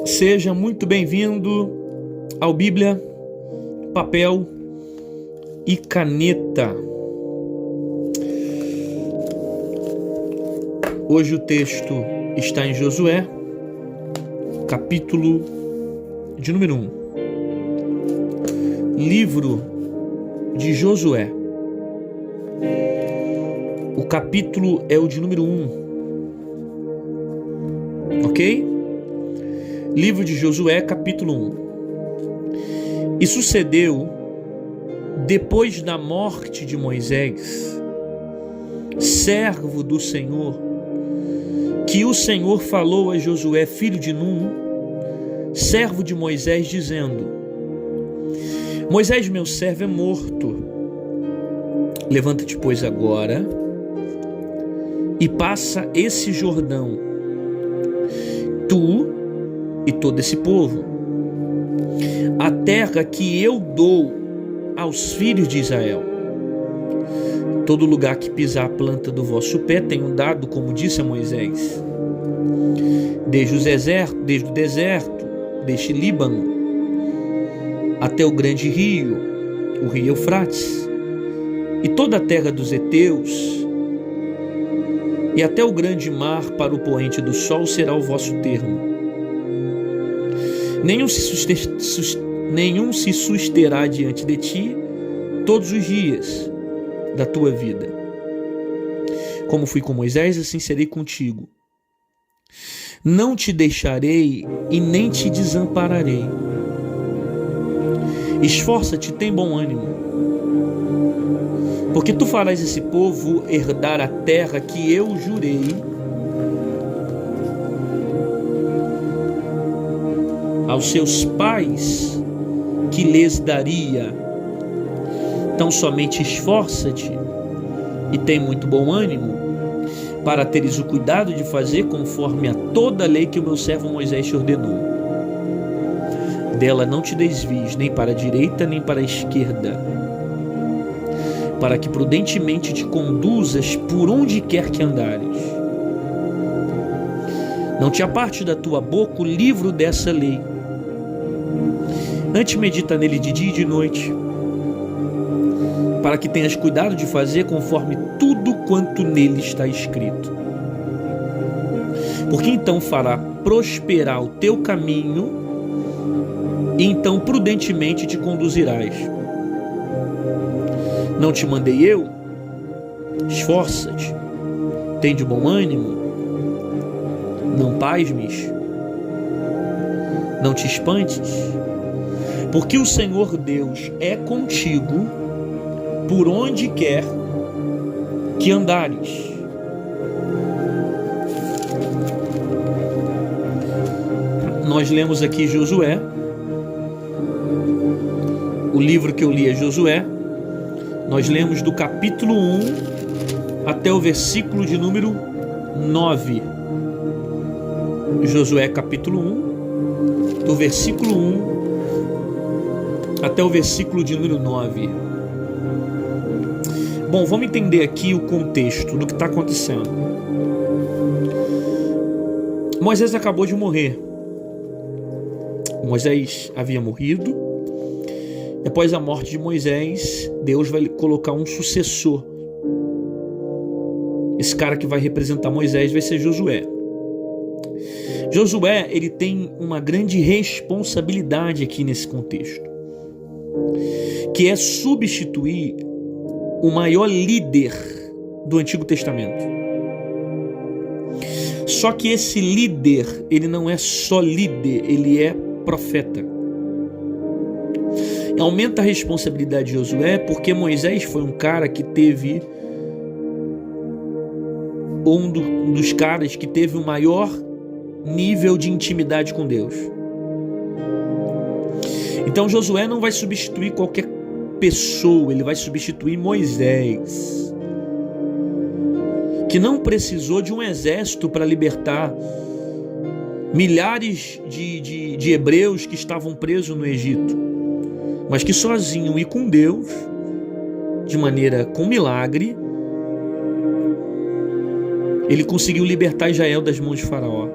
Seja muito bem-vindo ao Bíblia, Papel e Caneta. Hoje o texto está em Josué, capítulo de número 1. Livro de Josué. O capítulo é o de número 1. Ok? Livro de Josué, capítulo 1. E sucedeu, depois da morte de Moisés, servo do Senhor, que o Senhor falou a Josué, filho de Num, servo de Moisés, dizendo: Moisés, meu servo, é morto. Levanta-te, pois, agora e passa esse Jordão, tu e todo esse povo, a terra que eu dou aos filhos de Israel. Todo lugar que pisar a planta do vosso pé tenho dado, como disse a Moisés, desde o deserto, deste Líbano, até o grande rio, o rio Eufrates, e toda a terra dos heteus, e até o grande mar para o poente do sol será o vosso termo. Nenhum se susterá diante de ti todos os dias da tua vida. Como fui com Moisés, assim serei contigo. Não te deixarei e nem te desampararei. Esforça-te, tem bom ânimo, porque tu farás esse povo herdar a terra que eu jurei aos seus pais que lhes daria. Então somente esforça-te e tem muito bom ânimo, para teres o cuidado de fazer conforme a toda a lei que o meu servo Moisés te ordenou. Dela não te desvies nem para a direita nem para a esquerda, para que prudentemente te conduzas por onde quer que andares. Não te aparte da tua boca o livro dessa lei. Antes medita nele de dia e de noite, para que tenhas cuidado de fazer conforme tudo quanto nele está escrito. Porque então fará prosperar o teu caminho, e então prudentemente te conduzirás. Não te mandei eu? Esforça-te, tem de bom ânimo, não pasmes, não te espantes, porque o Senhor Deus é contigo por onde quer que andares. Nós lemos aqui Josué. O livro que eu li é Josué. Nós lemos do capítulo 1 até o versículo de número 9. Josué capítulo 1, do versículo 1 até o versículo de número 9. Bom, vamos entender aqui o contexto do que está acontecendo. Moisés acabou de morrer. Moisés havia morrido. Após a morte de Moisés, Deus vai colocar um sucessor. Esse cara que vai representar Moisés vai ser Josué. Josué, ele tem uma grande responsabilidade aqui nesse contexto, que é substituir o maior líder do Antigo Testamento. Só que esse líder, ele não é só líder, ele é profeta. Aumenta a responsabilidade de Josué, porque Moisés foi um cara que teve, um dos caras que teve o maior nível de intimidade com Deus. Então Josué não vai substituir qualquer pessoa, ele vai substituir Moisés, que não precisou de um exército para libertar milhares de hebreus que estavam presos no Egito, mas que sozinho e com Deus, com milagre, ele conseguiu libertar Israel das mãos de Faraó.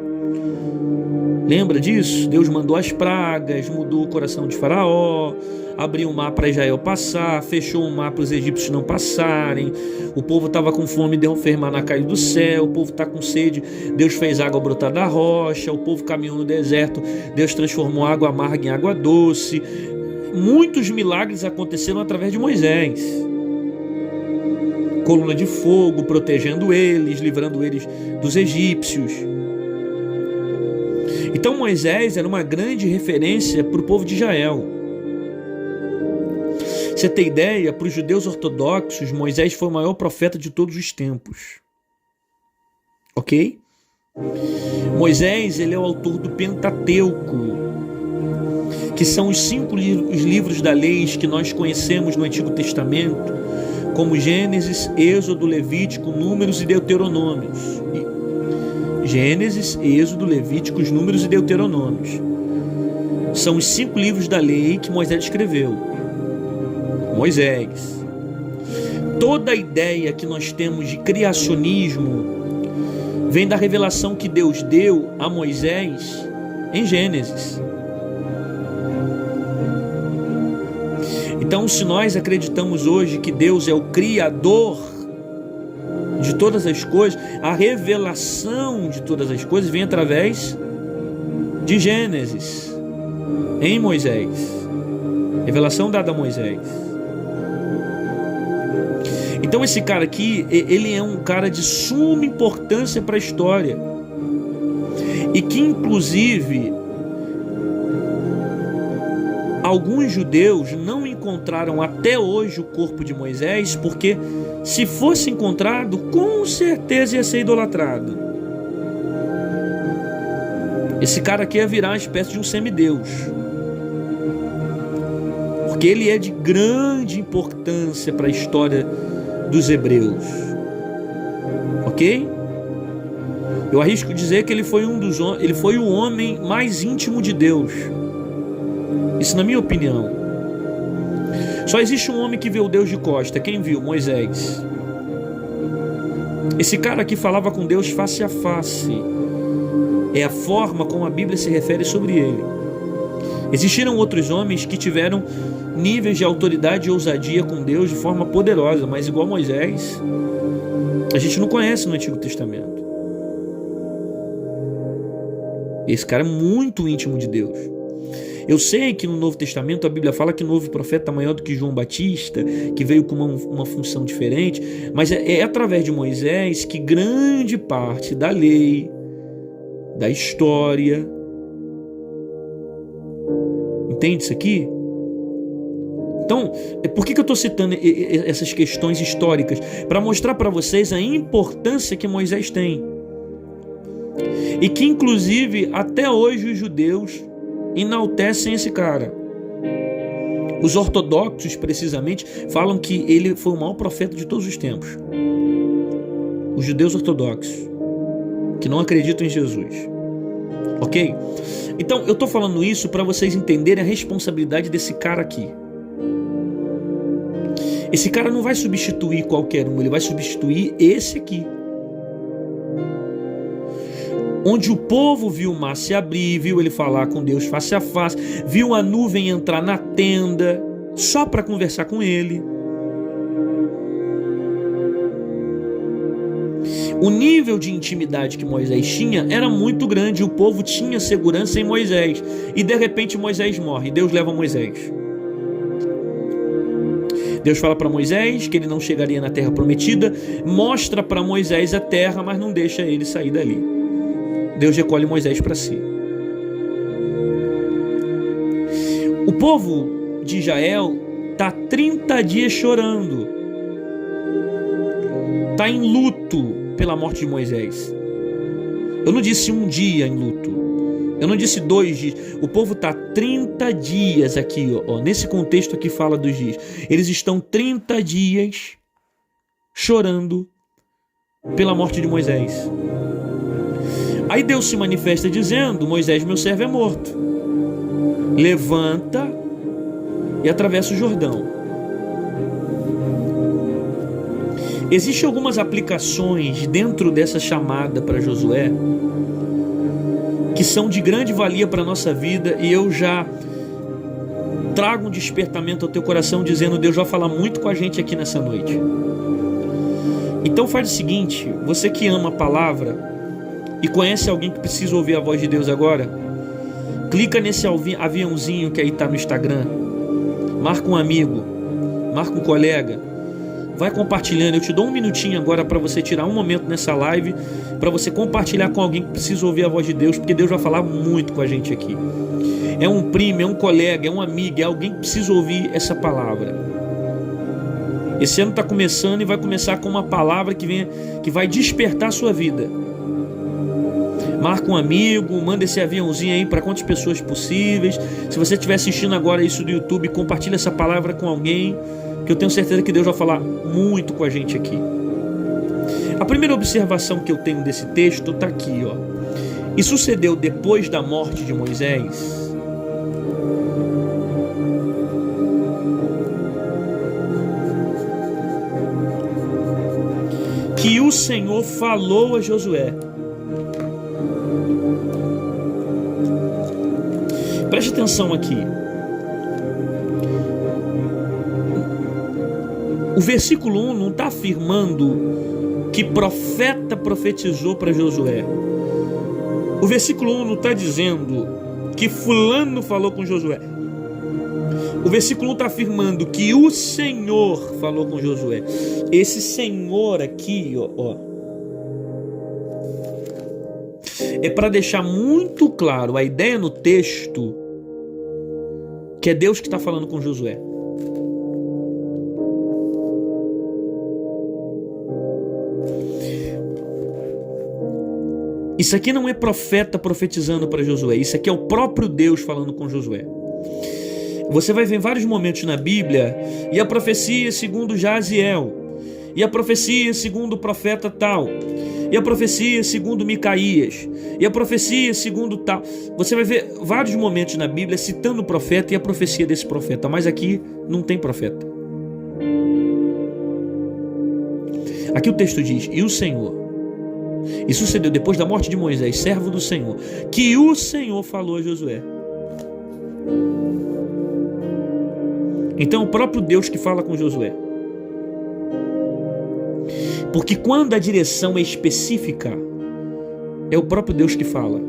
Lembra disso? Deus mandou as pragas, mudou o coração de Faraó, abriu o mar para Israel passar, fechou o mar para os egípcios não passarem. O povo estava com fome, deu um maná caiu do céu. O povo está com sede, Deus fez água brotar da rocha. O povo caminhou no deserto, Deus transformou água amarga em água doce. Muitos milagres aconteceram através de Moisés. Coluna de fogo protegendo eles, livrando eles dos egípcios. Então Moisés era uma grande referência para o povo de Israel. Você tem ideia, para os judeus ortodoxos, Moisés foi o maior profeta de todos os tempos. Ok? Moisés, ele é o autor do Pentateuco, que são os 5 livros da lei que nós conhecemos no Antigo Testamento, como Gênesis, Êxodo, Levítico, Números e Deuteronômios. Gênesis, Êxodo, Levíticos, Números e Deuteronômios. São os 5 livros da lei que Moisés escreveu. Moisés. Toda a ideia que nós temos de criacionismo vem da revelação que Deus deu a Moisés em Gênesis. Então, se nós acreditamos hoje que Deus é o Criador de todas as coisas, a revelação de todas as coisas vem através de Gênesis, em Moisés. Revelação dada a Moisés. Então esse cara aqui, ele é um cara de suma importância para a história. E que inclusive alguns judeus não encontraram até hoje o corpo de Moisés, porque se fosse encontrado, com certeza ia ser idolatrado. Esse cara aqui ia virar uma espécie de um semideus, porque ele é de grande importância para a história dos hebreus. Ok? Eu arrisco dizer que ele foi o homem mais íntimo de Deus. Isso na minha opinião. Só existe um homem que viu Deus de costa. Quem viu? Moisés. Esse cara aqui falava com Deus face a face. É a forma como a Bíblia se refere sobre ele. Existiram outros homens que tiveram níveis de autoridade e ousadia com Deus de forma poderosa, mas igual Moisés, a gente não conhece no Antigo Testamento. Esse cara é muito íntimo de Deus. Eu sei que no Novo Testamento a Bíblia fala que não houve profeta maior do que João Batista, que veio com uma função diferente, mas é através de Moisés que grande parte da lei, da história, entende isso aqui? Então, por que eu estou citando essas questões históricas? Para mostrar para vocês a importância que Moisés tem. E que inclusive até hoje os judeus enaltecem esse cara. Os ortodoxos, precisamente, falam que ele foi o maior profeta de todos os tempos. Os judeus ortodoxos, que não acreditam em Jesus. Ok? Então, eu estou falando isso para vocês entenderem a responsabilidade desse cara aqui. Esse cara não vai substituir qualquer um, ele vai substituir esse aqui. Onde o povo viu o mar se abrir, viu ele falar com Deus face a face, viu a nuvem entrar na tenda só para conversar com ele. O nível de intimidade que Moisés tinha era muito grande, o povo tinha segurança em Moisés. E de repente Moisés morre, Deus leva Moisés. Deus fala para Moisés que ele não chegaria na terra prometida, mostra para Moisés a terra, mas não deixa ele sair dali. Deus recolhe Moisés para si. O povo de Israel está 30 dias chorando. Está em luto pela morte de Moisés. Eu não disse um dia em luto. Eu não disse 2 dias. O povo está 30 dias aqui. Nesse contexto aqui fala dos dias. Eles estão 30 dias chorando pela morte de Moisés. Aí Deus se manifesta dizendo: Moisés, meu servo, é morto. Levanta e atravessa o Jordão. Existem algumas aplicações dentro dessa chamada para Josué que são de grande valia para a nossa vida, e eu já trago um despertamento ao teu coração dizendo: Deus vai falar muito com a gente aqui nessa noite. Então faz o seguinte: você que ama a palavra e conhece alguém que precisa ouvir a voz de Deus agora, clica nesse aviãozinho que aí está no Instagram, marca um amigo, marca um colega, vai compartilhando. Eu te dou um minutinho agora para você tirar um momento nessa live, para você compartilhar com alguém que precisa ouvir a voz de Deus, porque Deus vai falar muito com a gente aqui. É um primo, é um colega, é um amigo, é alguém que precisa ouvir essa palavra. Esse ano está começando e vai começar com uma palavra que vai despertar a sua vida. Marca um amigo, manda esse aviãozinho aí para quantas pessoas possíveis. Se você estiver assistindo agora isso do YouTube, compartilha essa palavra com alguém, que eu tenho certeza que Deus vai falar muito com a gente aqui. A primeira observação que eu tenho desse texto está aqui, ó. E sucedeu depois da morte de Moisés que o Senhor falou a Josué. Preste atenção aqui. O versículo 1 não está afirmando que profeta profetizou para Josué. O versículo 1 não está dizendo que fulano falou com Josué. O versículo 1 está afirmando que o Senhor falou com Josué. Esse Senhor aqui, ó, é para deixar muito claro a ideia no texto que é Deus que está falando com Josué. Isso aqui não é profeta profetizando para Josué. Isso aqui é o próprio Deus falando com Josué. Você vai ver vários momentos na Bíblia, e a profecia segundo Jaziel, e a profecia segundo o profeta tal, e a profecia segundo Micaías, e a profecia segundo tal. Você vai ver vários momentos na Bíblia citando o profeta e a profecia desse profeta, mas aqui não tem profeta. Aqui o texto diz: e o Senhor. E sucedeu depois da morte de Moisés, servo do Senhor, que o Senhor falou a Josué. Então é o próprio Deus que fala com Josué. Porque quando a direção é específica, é o próprio Deus que fala.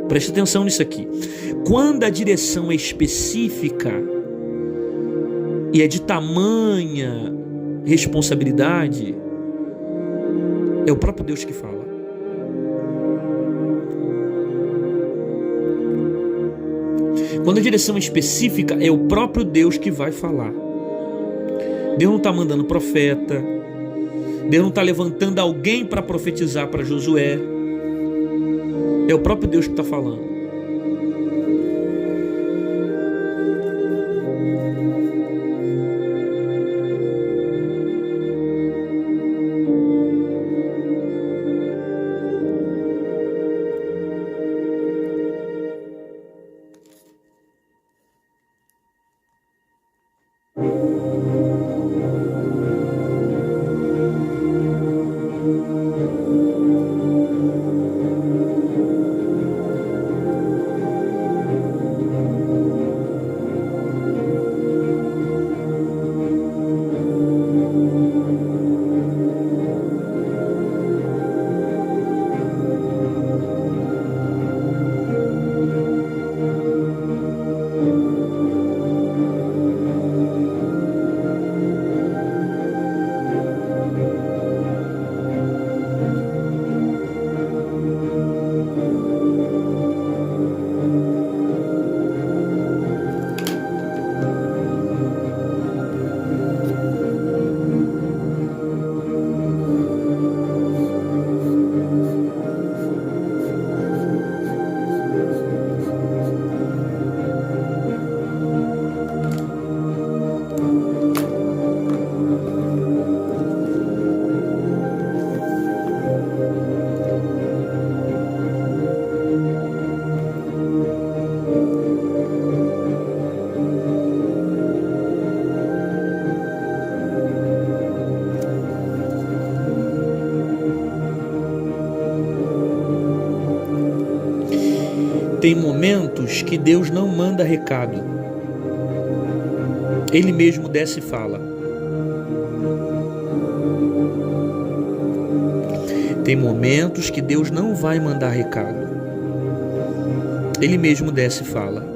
Preste atenção nisso aqui. Quando a direção é específica e é de tamanha responsabilidade, é o próprio Deus que fala. Quando a direção é específica, é o próprio Deus que vai falar. Deus não está mandando profeta, Deus não está levantando alguém para profetizar para Josué. É o próprio Deus que está falando. Tem momentos que Deus não manda recado. Ele mesmo desce e fala. Tem momentos que Deus não vai mandar recado. Ele mesmo desce e fala.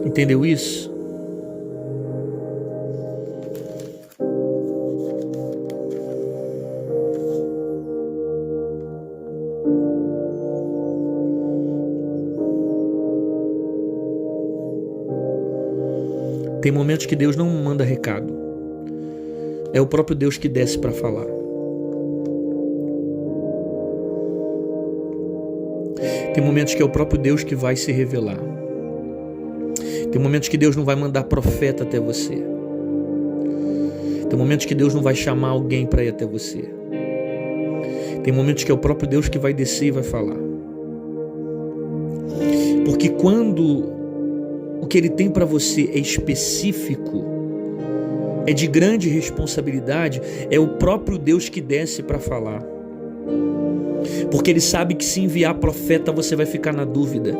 Entendeu isso? Tem momentos que Deus não manda recado. É o próprio Deus que desce para falar. Tem momentos que é o próprio Deus que vai se revelar. Tem momentos que Deus não vai mandar profeta até você. Tem momentos que Deus não vai chamar alguém para ir até você. Tem momentos que é o próprio Deus que vai descer e vai falar. Porque quando o que Ele tem para você é específico, é de grande responsabilidade, é o próprio Deus que desce para falar. Porque Ele sabe que se enviar profeta você vai ficar na dúvida.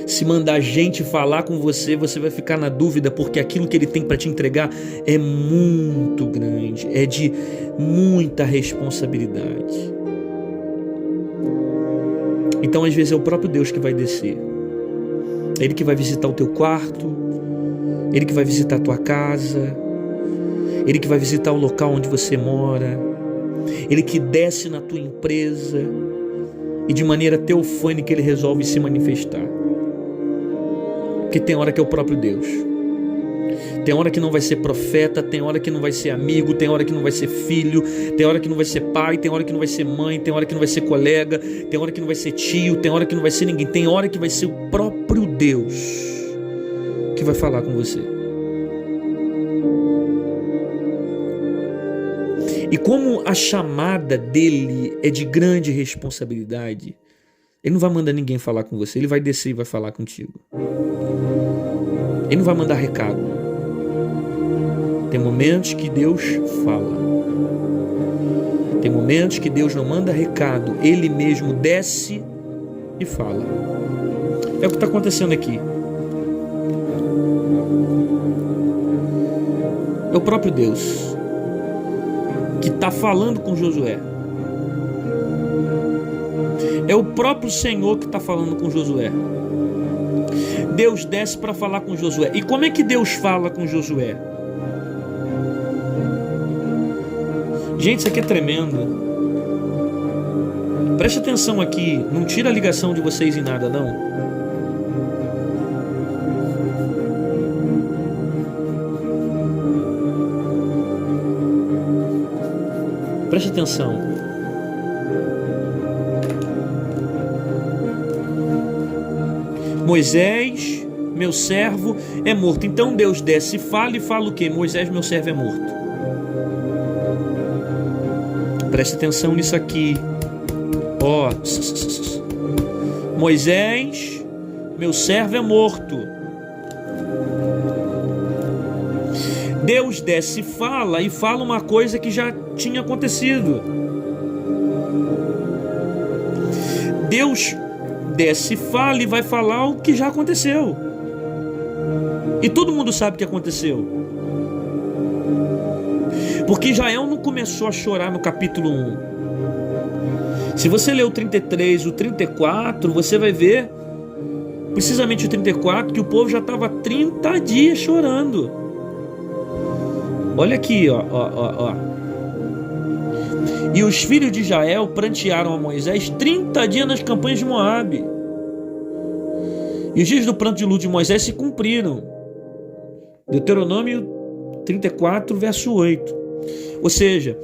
Se mandar gente falar com você, você vai ficar na dúvida, porque aquilo que Ele tem para te entregar é muito grande, é de muita responsabilidade. Então às vezes é o próprio Deus que vai descer. Ele que vai visitar o teu quarto, Ele que vai visitar a tua casa, Ele que vai visitar o local onde você mora, Ele que desce na tua empresa e de maneira teofânica Ele resolve se manifestar. Porque tem hora que é o próprio Deus. Tem hora que não vai ser profeta, tem hora que não vai ser amigo, tem hora que não vai ser filho, tem hora que não vai ser pai, tem hora que não vai ser mãe, tem hora que não vai ser colega, tem hora que não vai ser tio, tem hora que não vai ser ninguém, tem hora que vai ser o próprio Deus que vai falar com você. E como a chamada dele é de grande responsabilidade, ele não vai mandar ninguém falar com você, ele vai descer e vai falar contigo. Ele não vai mandar recado. Tem momentos que Deus fala. Tem momentos que Deus não manda recado. Ele mesmo desce e fala. É o que está acontecendo aqui. É o próprio Deus que está falando com Josué. É o próprio Senhor que está falando com Josué. Deus desce para falar com Josué. E como é que Deus fala com Josué? Gente, isso aqui é tremendo. Preste atenção aqui. Não tira a ligação de vocês em nada, não. Preste atenção. Moisés, meu servo, é morto. Então Deus desce e fala o quê? Moisés, meu servo, é morto. Preste atenção nisso aqui. Ó, Moisés, meu servo, é morto. Deus desce e fala uma coisa que já tinha acontecido. Deus desce e vai falar o que já aconteceu. E todo mundo sabe o que aconteceu. Porque Israel não começou a chorar no capítulo 1. Se você ler o 33, o 34, você vai ver, precisamente o 34, que o povo já estava 30 dias chorando. Olha aqui, ó. E os filhos de Israel prantearam a Moisés 30 dias nas campanhas de Moabe. E os dias do pranto de luto de Moisés se cumpriram. Deuteronômio 34, verso 8. Ou seja,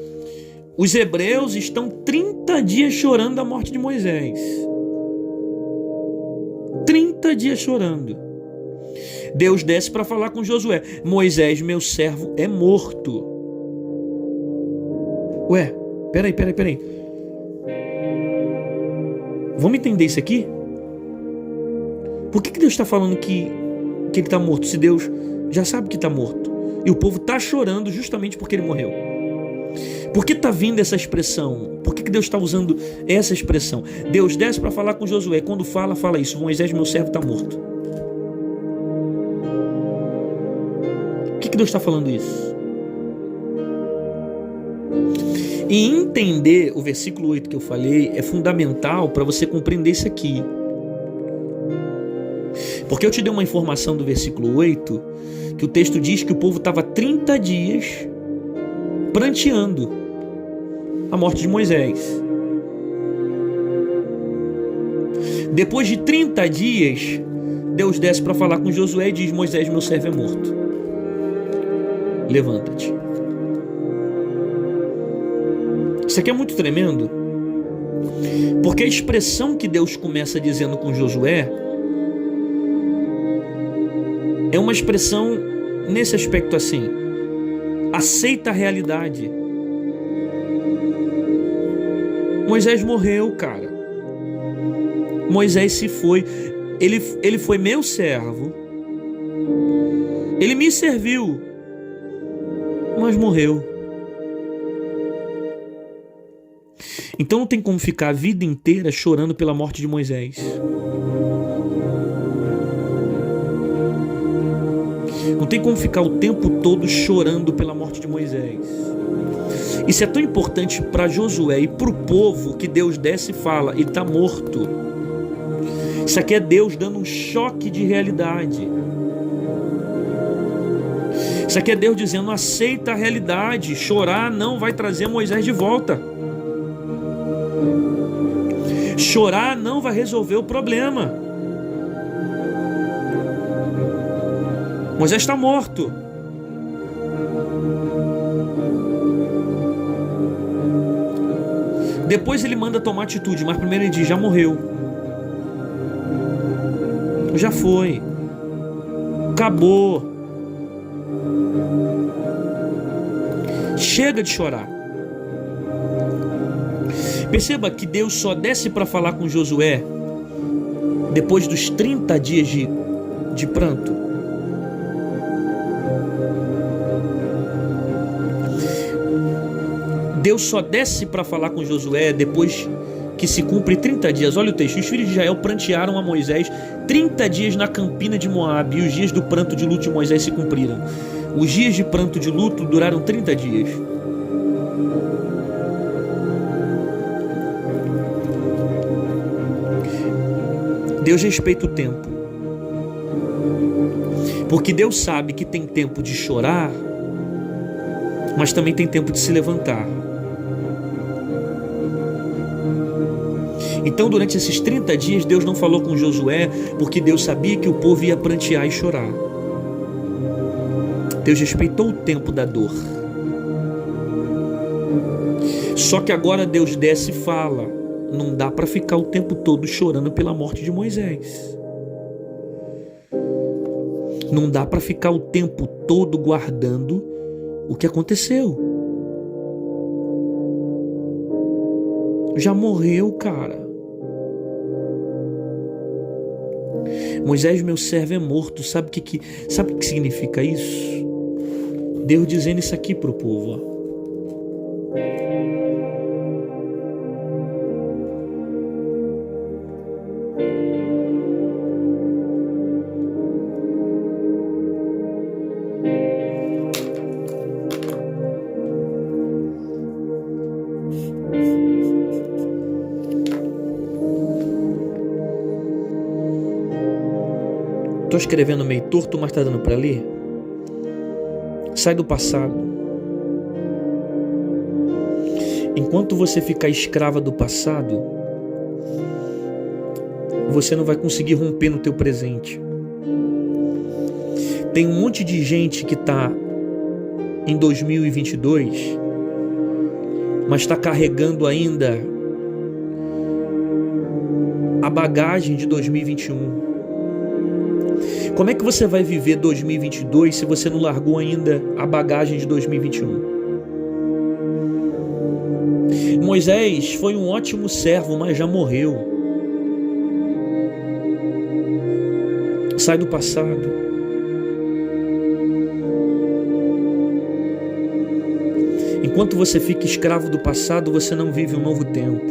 os hebreus estão 30 dias chorando a morte de Moisés. 30 dias chorando. Deus desce para falar com Josué. Moisés, meu servo, é morto. Ué, peraí. Vamos entender isso aqui? Por que Deus está falando que ele está morto, se Deus já sabe que está morto? E o povo está chorando justamente porque ele morreu. Por que está vindo essa expressão? Por que Deus está usando essa expressão? Deus desce para falar com Josué. Quando fala isso: Moisés, meu servo, está morto. Por que Deus está falando isso? E entender o versículo 8 que eu falei é fundamental para você compreender isso aqui. Porque eu te dei uma informação do versículo 8, que o texto diz que o povo estava 30 dias pranteando a morte de Moisés. Depois de 30 dias, Deus desce para falar com Josué e diz: Moisés, meu servo, é morto. Levanta-te. Isso aqui é muito tremendo, porque a expressão que Deus começa dizendo com Josué é uma expressão nesse aspecto assim: aceita a realidade. Moisés morreu, cara. Moisés se foi. Ele foi meu servo. Ele me serviu, mas morreu. Então não tem como ficar a vida inteira chorando pela morte de Moisés. Não tem como ficar o tempo todo chorando pela morte de Moisés. Isso é tão importante para Josué e para o povo, que Deus desce e fala: ele está morto. Isso aqui é Deus dando um choque de realidade. Isso aqui é Deus dizendo: aceita a realidade. Chorar não vai trazer Moisés de volta. Chorar não vai resolver o problema. Moisés está morto. Depois ele manda tomar atitude, mas primeiro ele diz: já morreu. Já foi. Acabou. Chega de chorar. Perceba que Deus só desce para falar com Josué depois dos 30 dias de pranto. Deus só desce para falar com Josué depois que se cumpre 30 dias. Olha o texto: os filhos de Israel prantearam a Moisés 30 dias na campina de Moabe, e os dias do pranto de luto de Moisés se cumpriram. Os dias de pranto de luto duraram 30 dias. Deus respeita o tempo, porque Deus sabe que tem tempo de chorar, mas também tem tempo de se levantar. Então, durante esses 30 dias, Deus não falou com Josué, porque Deus sabia que o povo ia prantear e chorar. Deus respeitou o tempo da dor. Só que agora Deus desce e fala: não dá para ficar o tempo todo chorando pela morte de Moisés. Não dá para ficar o tempo todo guardando o que aconteceu. Já morreu, cara. Moisés, meu servo, é morto. Sabe o que significa isso? Deus dizendo isso aqui para o povo, ó. Estou escrevendo meio torto, mas está dando para ler? Sai do passado. Enquanto você ficar escrava do passado, você não vai conseguir romper no teu presente. Tem um monte de gente que está em 2022, mas está carregando ainda a bagagem de 2021. Como é que você vai viver 2022 se você não largou ainda a bagagem de 2021? Moisés foi um ótimo servo, mas já morreu. Sai do passado. Enquanto você fica escravo do passado, você não vive um novo tempo.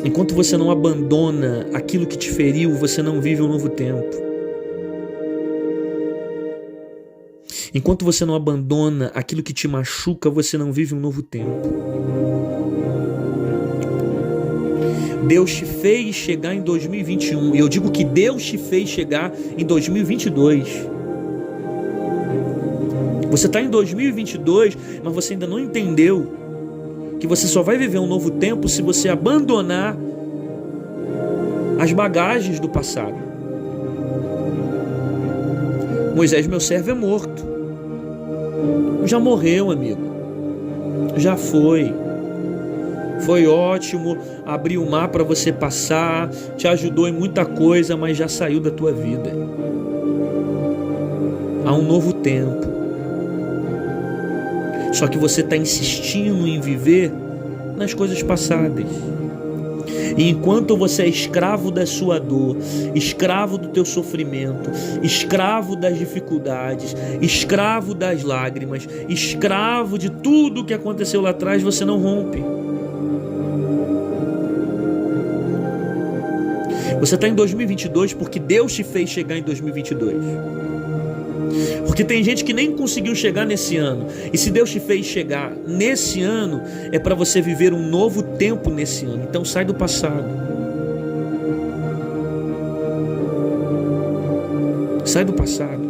Enquanto você não abandona aquilo que te feriu, você não vive um novo tempo. Enquanto você não abandona aquilo que te machuca, você não vive um novo tempo. Deus te fez chegar em 2021. E eu digo que Deus te fez chegar em 2022. Você está em 2022, mas você ainda não entendeu que você só vai viver um novo tempo se você abandonar as bagagens do passado. Moisés, meu servo, é morto. Já morreu, amigo. Já foi. Foi ótimo, abriu o mar para você passar, te ajudou em muita coisa, mas já saiu da tua vida. Há um novo tempo. Só que você está insistindo em viver nas coisas passadas. E enquanto você é escravo da sua dor, escravo do teu sofrimento, escravo das dificuldades, escravo das lágrimas, escravo de tudo que aconteceu lá atrás, você não rompe. Você está em 2022 porque Deus te fez chegar em 2022. Porque tem gente que nem conseguiu chegar nesse ano. E se Deus te fez chegar nesse ano, é para você viver um novo tempo nesse ano. Então sai do passado. Sai do passado.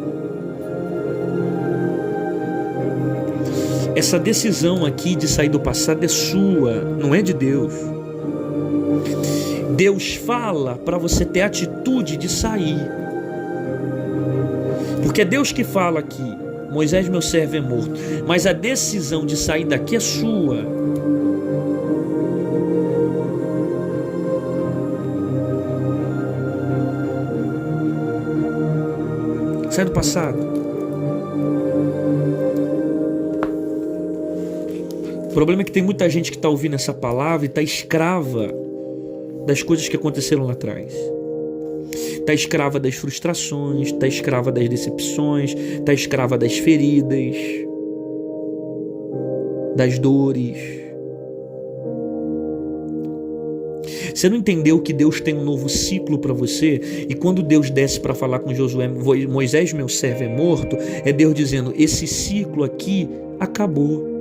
Essa decisão aqui de sair do passado é sua, não é de Deus. Deus fala para você ter atitude de sair. Porque é Deus que fala aqui, Moisés, meu servo, é morto. Mas a decisão de sair daqui é sua. Sai do passado. O problema é que tem muita gente que está ouvindo essa palavra e está escrava das coisas que aconteceram lá atrás. Está escrava das frustrações, está escrava das decepções, está escrava das feridas, das dores. Você não entendeu que Deus tem um novo ciclo para você? E quando Deus desce para falar com Josué, Moisés, meu servo, é morto, é Deus dizendo, esse ciclo aqui acabou.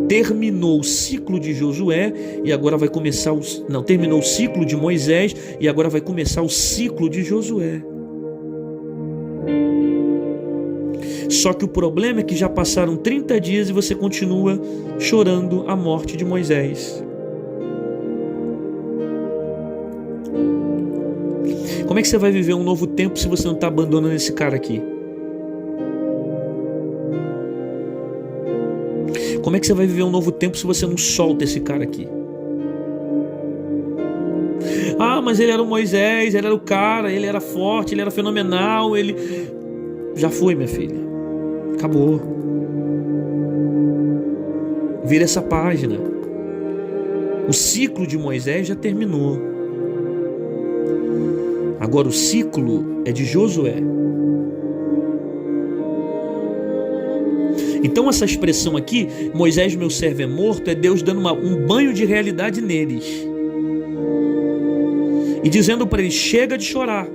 Terminou o ciclo de Josué e agora vai começar terminou o ciclo de Moisés e agora vai começar o ciclo de Josué. Só que o problema é que já passaram 30 dias e você continua chorando a morte de Moisés. Como é que você vai viver um novo tempo se você não está abandonando esse cara aqui? Como é que você vai viver um novo tempo se você não solta esse cara aqui? Ah, mas ele era o Moisés, ele era o cara, ele era forte, ele era fenomenal, ele... Já foi, minha filha. Acabou. Vira essa página. O ciclo de Moisés já terminou. Agora o ciclo é de Josué. Então essa expressão aqui, Moisés, meu servo, é morto, é Deus dando um banho de realidade neles. E dizendo para eles, chega de chorar.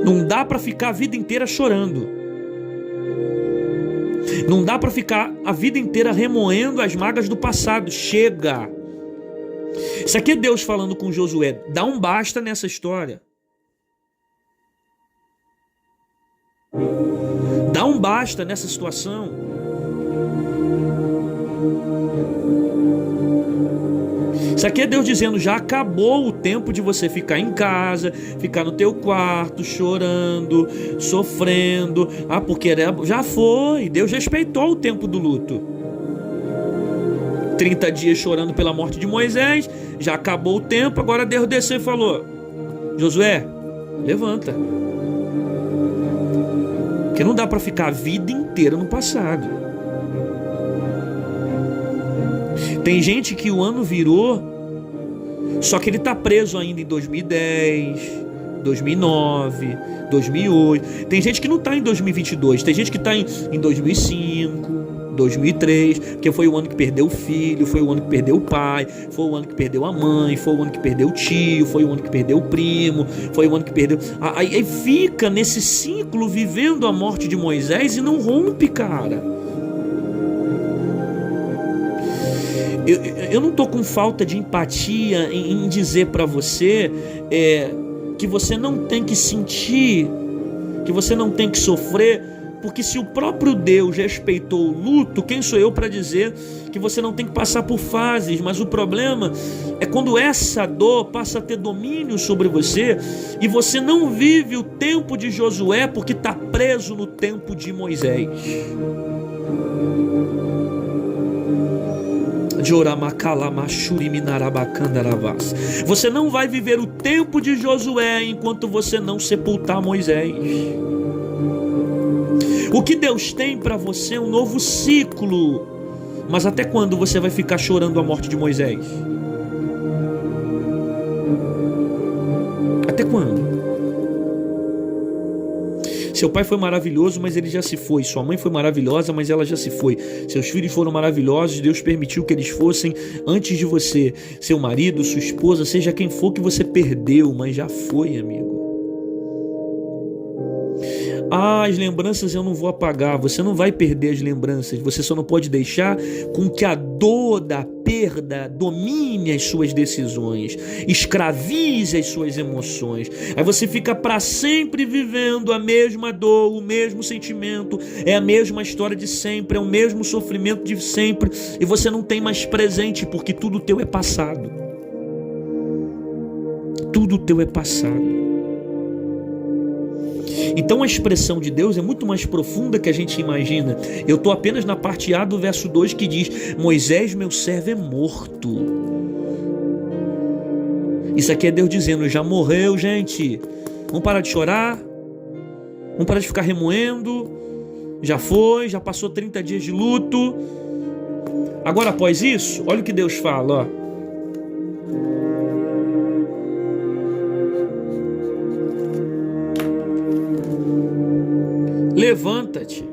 Não dá para ficar a vida inteira chorando. Não dá para ficar a vida inteira remoendo as mágoas do passado. Chega. Isso aqui é Deus falando com Josué. Dá um basta nessa história. Dá um basta nessa situação. Isso aqui é Deus dizendo, já acabou o tempo de você ficar em casa, ficar no teu quarto, chorando, sofrendo. Ah, porque já foi. Deus respeitou o tempo do luto. 30 dias chorando pela morte de Moisés, já acabou o tempo, agora Deus desceu e falou, Josué, levanta. Porque não dá para ficar a vida inteira no passado. Tem gente que o ano virou Só que ele está preso ainda em 2010, 2009, 2008. Tem gente que não está em 2022, tem gente que está em 2005, 2003, porque foi o ano que perdeu o filho, foi o ano que perdeu o pai, foi o ano que perdeu a mãe, foi o ano que perdeu o tio, foi o ano que perdeu o primo, foi o ano que perdeu... Aí fica nesse ciclo vivendo a morte de Moisés e não rompe, cara. Eu não estou com falta de empatia em dizer para você que você não tem que sentir, que você não tem que sofrer, porque se o próprio Deus respeitou o luto, quem sou eu para dizer que você não tem que passar por fases? Mas o problema é quando essa dor passa a ter domínio sobre você e você não vive o tempo de Josué porque está preso no tempo de Moisés. Você não vai viver o tempo de Josué enquanto você não sepultar Moisés. O que Deus tem para você é um novo ciclo. Mas até quando você vai ficar chorando a morte de Moisés? Até quando? Seu pai foi maravilhoso, mas ele já se foi. Sua mãe foi maravilhosa, mas ela já se foi. Seus filhos foram maravilhosos, Deus permitiu que eles fossem antes de você. Seu marido, sua esposa, seja quem for que você perdeu, mas já foi, amigo. As lembranças eu não vou apagar. Você não vai perder as lembranças. Você só não pode deixar com que a dor da perda domine as suas decisões, escravize as suas emoções. Aí você fica para sempre vivendo a mesma dor, o mesmo sentimento, é a mesma história de sempre, é o mesmo sofrimento de sempre, e você não tem mais presente, porque tudo teu é passado. Tudo teu é passado. Então a expressão de Deus é muito mais profunda que a gente imagina. Eu estou apenas na parte A do verso 2 que diz: Moisés, meu servo, é morto. Isso aqui é Deus dizendo: já morreu, gente. Vamos parar de chorar. Vamos parar de ficar remoendo. Já foi, já passou 30 dias de luto. Agora após isso, olha o que Deus fala, ó. Levanta-te.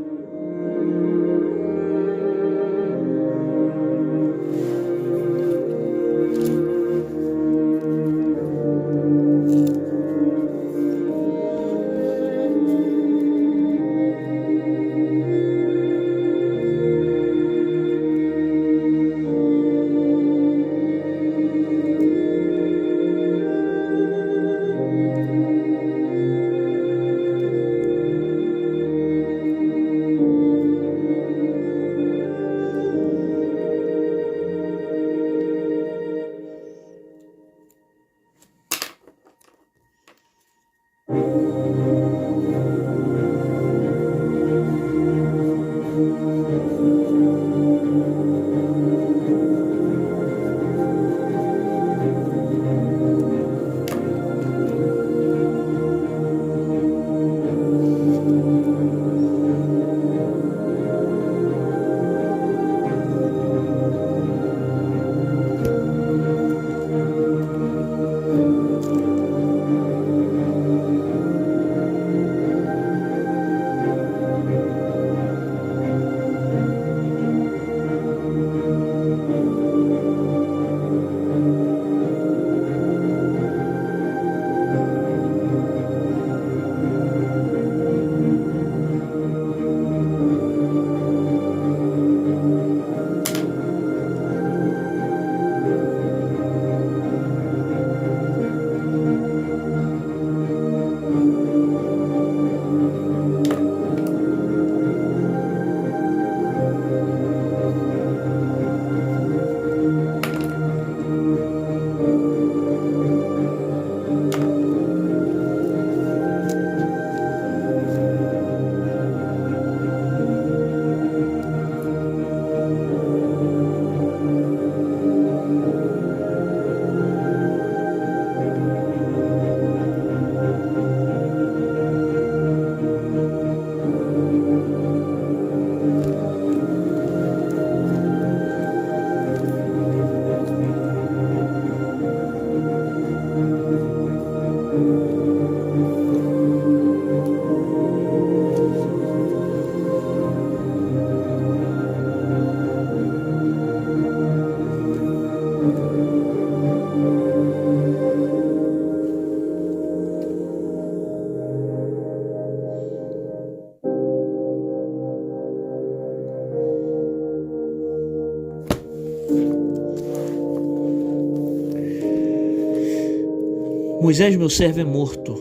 Moisés, meu servo, é morto.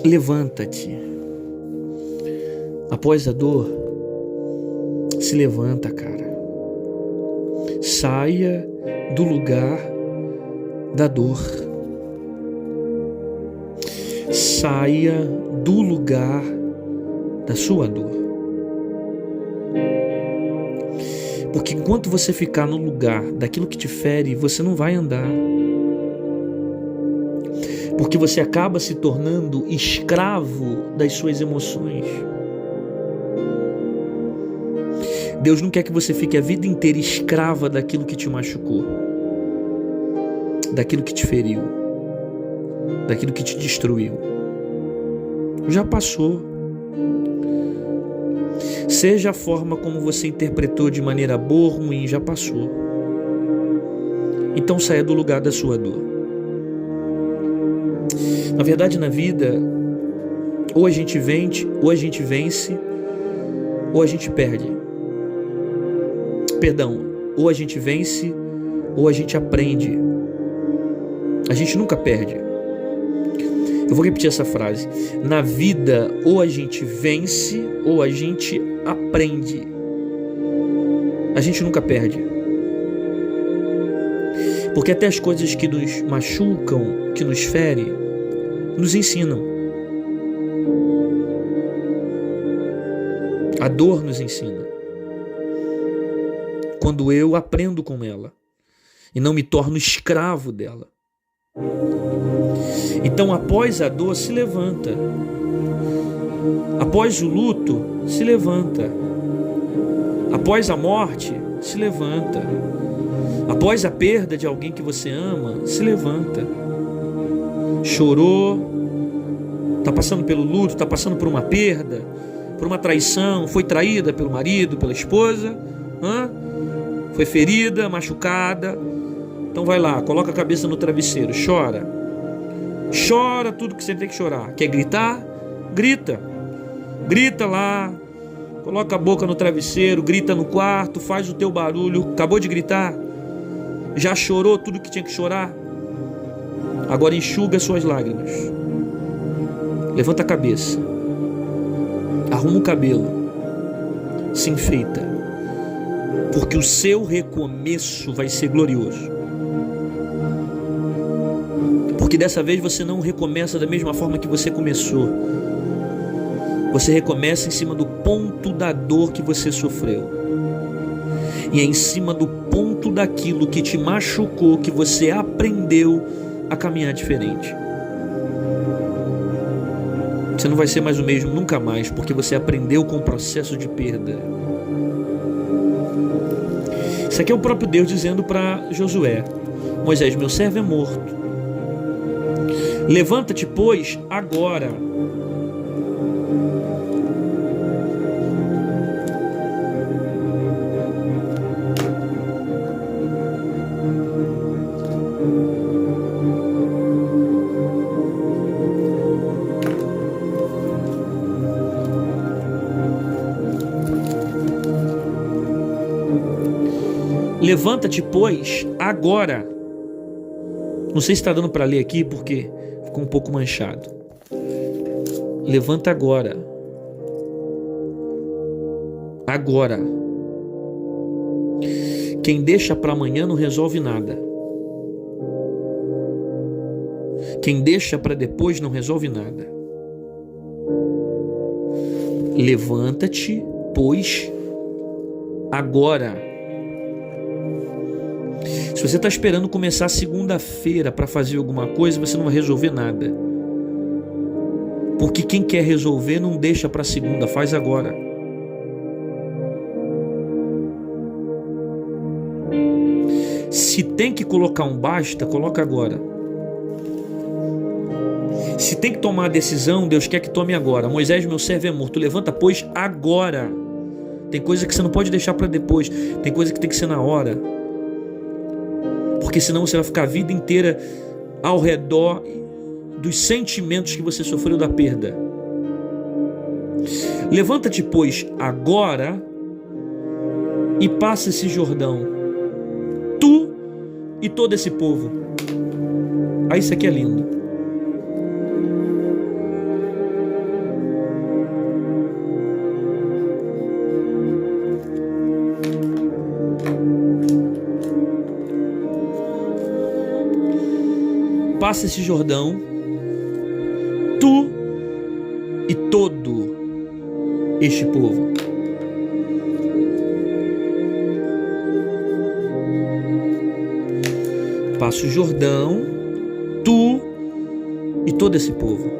Levanta-te. Após a dor, se levanta, cara. Saia do lugar da dor. Saia do lugar da sua dor. Porque enquanto você ficar no lugar daquilo que te fere, você não vai andar. Porque você acaba se tornando escravo das suas emoções. Deus não quer que você fique a vida inteira escrava daquilo que te machucou, daquilo que te feriu, daquilo que te destruiu. Já passou. Seja a forma como você interpretou de maneira boa ou ruim, já passou. Então saia do lugar da sua dor. Na verdade, na vida, ou a gente vence, ou a gente perde. Perdão, ou a gente vence, ou a gente aprende. A gente nunca perde. Eu vou repetir essa frase. Na vida, ou a gente vence, ou a gente aprende. A gente nunca perde. Porque até as coisas que nos machucam, que nos ferem, nos ensinam. A dor nos ensina. Quando eu aprendo com ela e não me torno escravo dela. Então, após a dor, se levanta. Após o luto, se levanta. Após a morte, se levanta. Após a perda de alguém que você ama, se levanta. Chorou, está passando pelo luto, está passando por uma perda, por uma traição, foi traída pelo marido, pela esposa, foi ferida, machucada. Então vai lá, coloca a cabeça no travesseiro, chora. Chora tudo que você tem que chorar. Quer gritar? Grita. Grita lá, coloca a boca no travesseiro, grita no quarto, faz o teu barulho. Acabou de gritar? Já chorou tudo que tinha que chorar? Agora enxuga suas lágrimas. Levanta a cabeça. Arruma o cabelo. Se enfeita. Porque o seu recomeço vai ser glorioso. Porque dessa vez você não recomeça da mesma forma que você começou. Você recomeça em cima do ponto da dor que você sofreu. E é em cima do ponto daquilo que te machucou que você aprendeu a caminhar diferente. Você não vai ser mais o mesmo nunca mais, porque você aprendeu com o processo de perda. Isso aqui é o próprio Deus dizendo para Josué: Moisés, meu servo é morto. Levanta-te, pois, agora. Levanta-te, pois, agora. Não sei se está dando para ler aqui porque ficou um pouco manchado. Levanta agora. Agora. Quem deixa para amanhã não resolve nada. Quem deixa para depois não resolve nada. Levanta-te, pois, agora. Se você está esperando começar segunda-feira para fazer alguma coisa, você não vai resolver nada. Porque quem quer resolver não deixa para segunda, faz agora. Se tem que colocar um basta, coloca agora. Se tem que tomar a decisão, Deus quer que tome agora. Moisés, meu servo é morto. Levanta, pois, agora. Tem coisa que você não pode deixar para depois. Tem coisa que tem que ser na hora. Porque senão você vai ficar a vida inteira ao redor dos sentimentos que você sofreu da perda. Levanta-te, pois, agora e passa esse Jordão, tu e todo esse povo. Ah, isso aqui é lindo. Passa esse Jordão, tu e todo este povo. Passa o Jordão, tu e todo esse povo.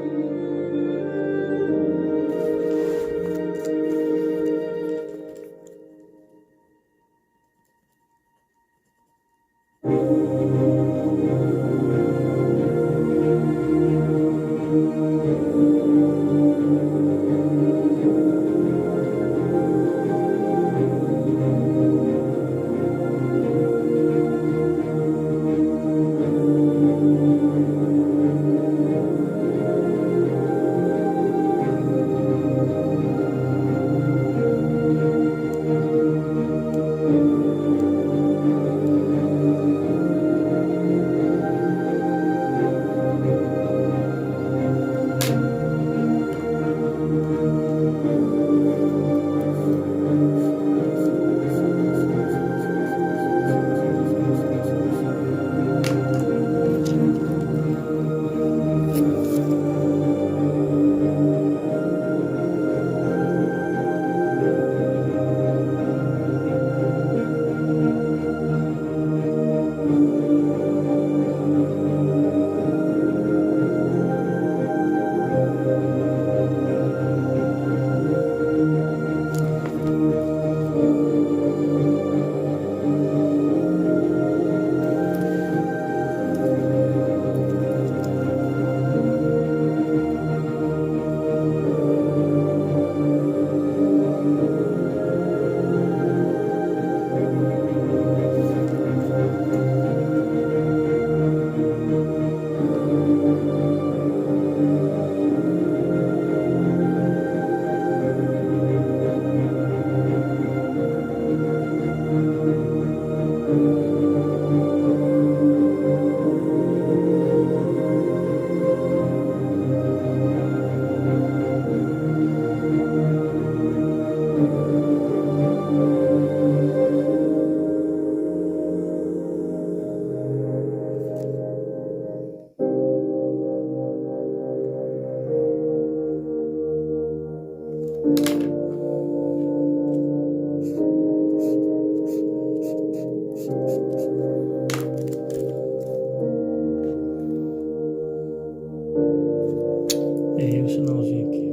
Errei o sinalzinho aqui.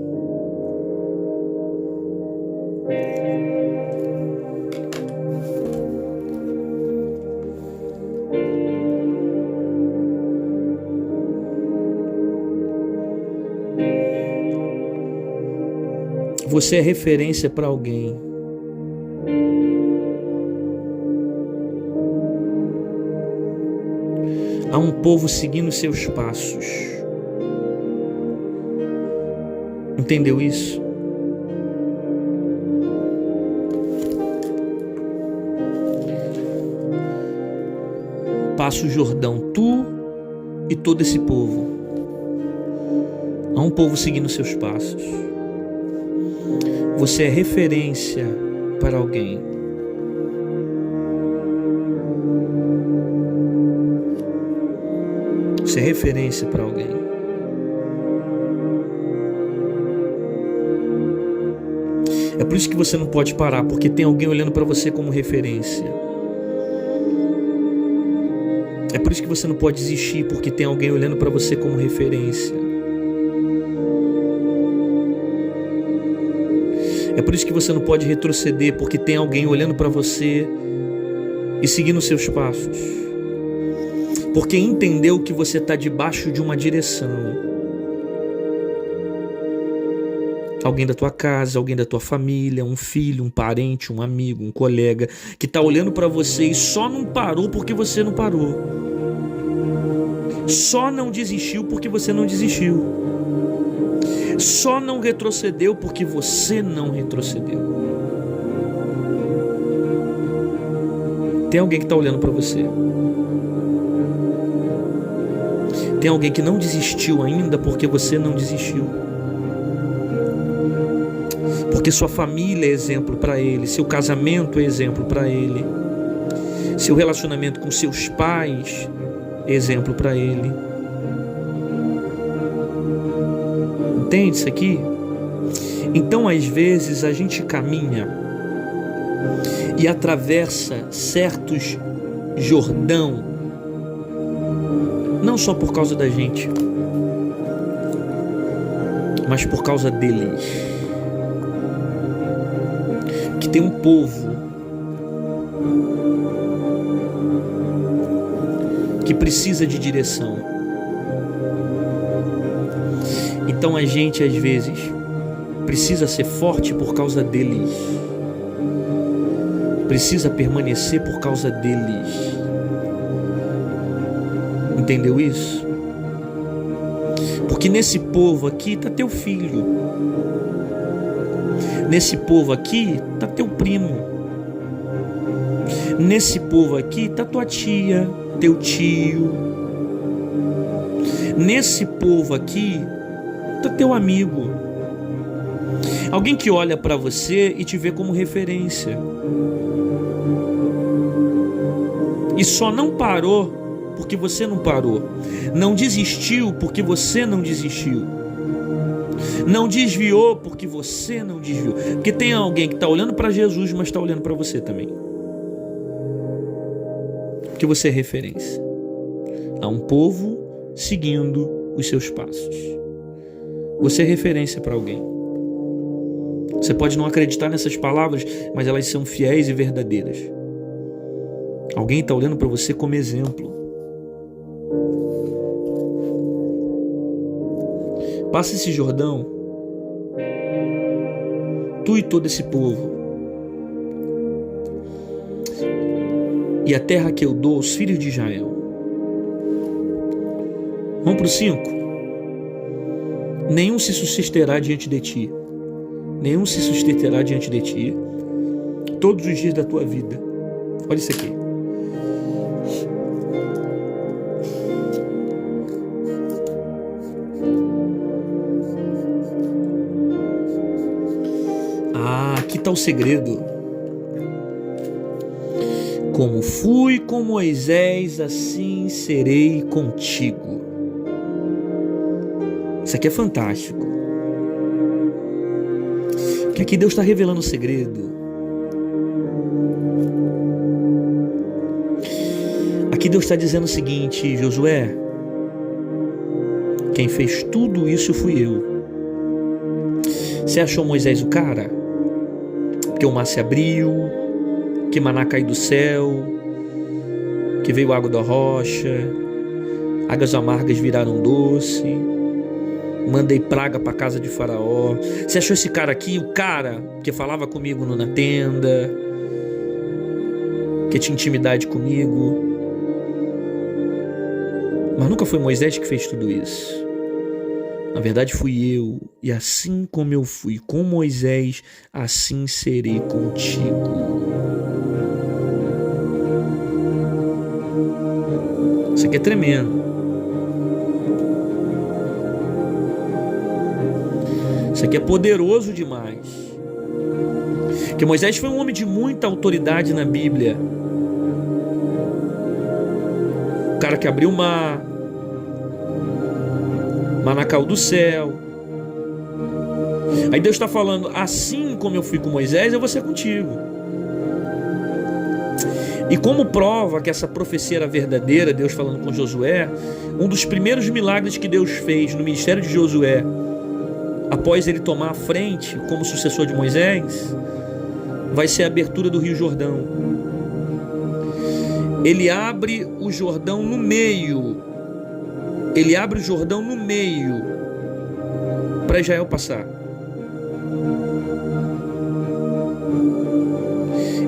Você é referência para alguém. Há um povo seguindo seus passos. Entendeu isso? Passa o Jordão, tu e todo esse povo. Há um povo seguindo seus passos. Você é referência para alguém. Você é referência para alguém. É por isso que você não pode parar, porque tem alguém olhando para você como referência. É por isso que você não pode desistir, porque tem alguém olhando para você como referência. É por isso que você não pode retroceder, porque tem alguém olhando para você e seguindo os seus passos. Porque entendeu que você está debaixo de uma direção. Alguém da tua casa, alguém da tua família, um filho, um parente, um amigo, um colega, que está olhando para você e só não parou porque você não parou. Só não desistiu porque você não desistiu. Só não retrocedeu porque você não retrocedeu. Tem alguém que está olhando para você. Tem alguém que não desistiu ainda porque você não desistiu. Porque sua família é exemplo para ele, seu casamento é exemplo para ele, seu relacionamento com seus pais é exemplo para ele. Entende isso aqui? Então, às vezes, a gente caminha e atravessa certos Jordão, não só por causa da gente, mas por causa deles. Que tem um povo que precisa de direção. Então a gente às vezes precisa ser forte por causa deles, precisa permanecer por causa deles. Entendeu isso? Porque nesse povo aqui está teu filho, nesse povo aqui está teu primo, nesse povo aqui está tua tia, teu tio, nesse povo aqui está teu amigo, alguém que olha para você e te vê como referência, e só não parou porque você não parou, não desistiu porque você não desistiu, não desviou porque você não desviou. Porque tem alguém que está olhando para Jesus, mas está olhando para você também, porque você é referência a um povo seguindo os seus passos. Você é referência para alguém. Você pode não acreditar nessas palavras, mas elas são fiéis e verdadeiras. Alguém está olhando para você como exemplo. Passa esse Jordão, tu e todo esse povo, e a terra que eu dou aos filhos de Israel. Vamos para o 5. Nenhum se susterá diante de ti, nenhum se susterá diante de ti, todos os dias da tua vida. Olha isso aqui. Aqui está o segredo. Como fui com Moisés, assim serei contigo. Isso aqui é fantástico. Que aqui Deus está revelando o segredo. Aqui Deus está dizendo o seguinte: Josué, quem fez tudo isso fui eu. Você achou Moisés o cara? Que o mar se abriu, que maná caiu do céu, que veio água da rocha, águas amargas viraram doce, mandei praga para casa de Faraó. Você achou esse cara aqui, o cara que falava comigo na tenda, que tinha intimidade comigo? Mas nunca foi Moisés que fez tudo isso. Na verdade fui eu, e assim como eu fui com Moisés, assim serei contigo. Isso aqui é tremendo. Isso aqui é poderoso demais. Porque Moisés foi um homem de muita autoridade na Bíblia. O cara que abriu o mar, maná caiu do céu. Aí Deus está falando: assim como eu fui com Moisés, eu vou ser contigo. E como prova que essa profecia era verdadeira, Deus falando com Josué, um dos primeiros milagres que Deus fez no ministério de Josué, após ele tomar a frente como sucessor de Moisés, vai ser a abertura do Rio Jordão. Ele abre o Jordão no meio. Ele abre o Jordão no meio para Israel passar.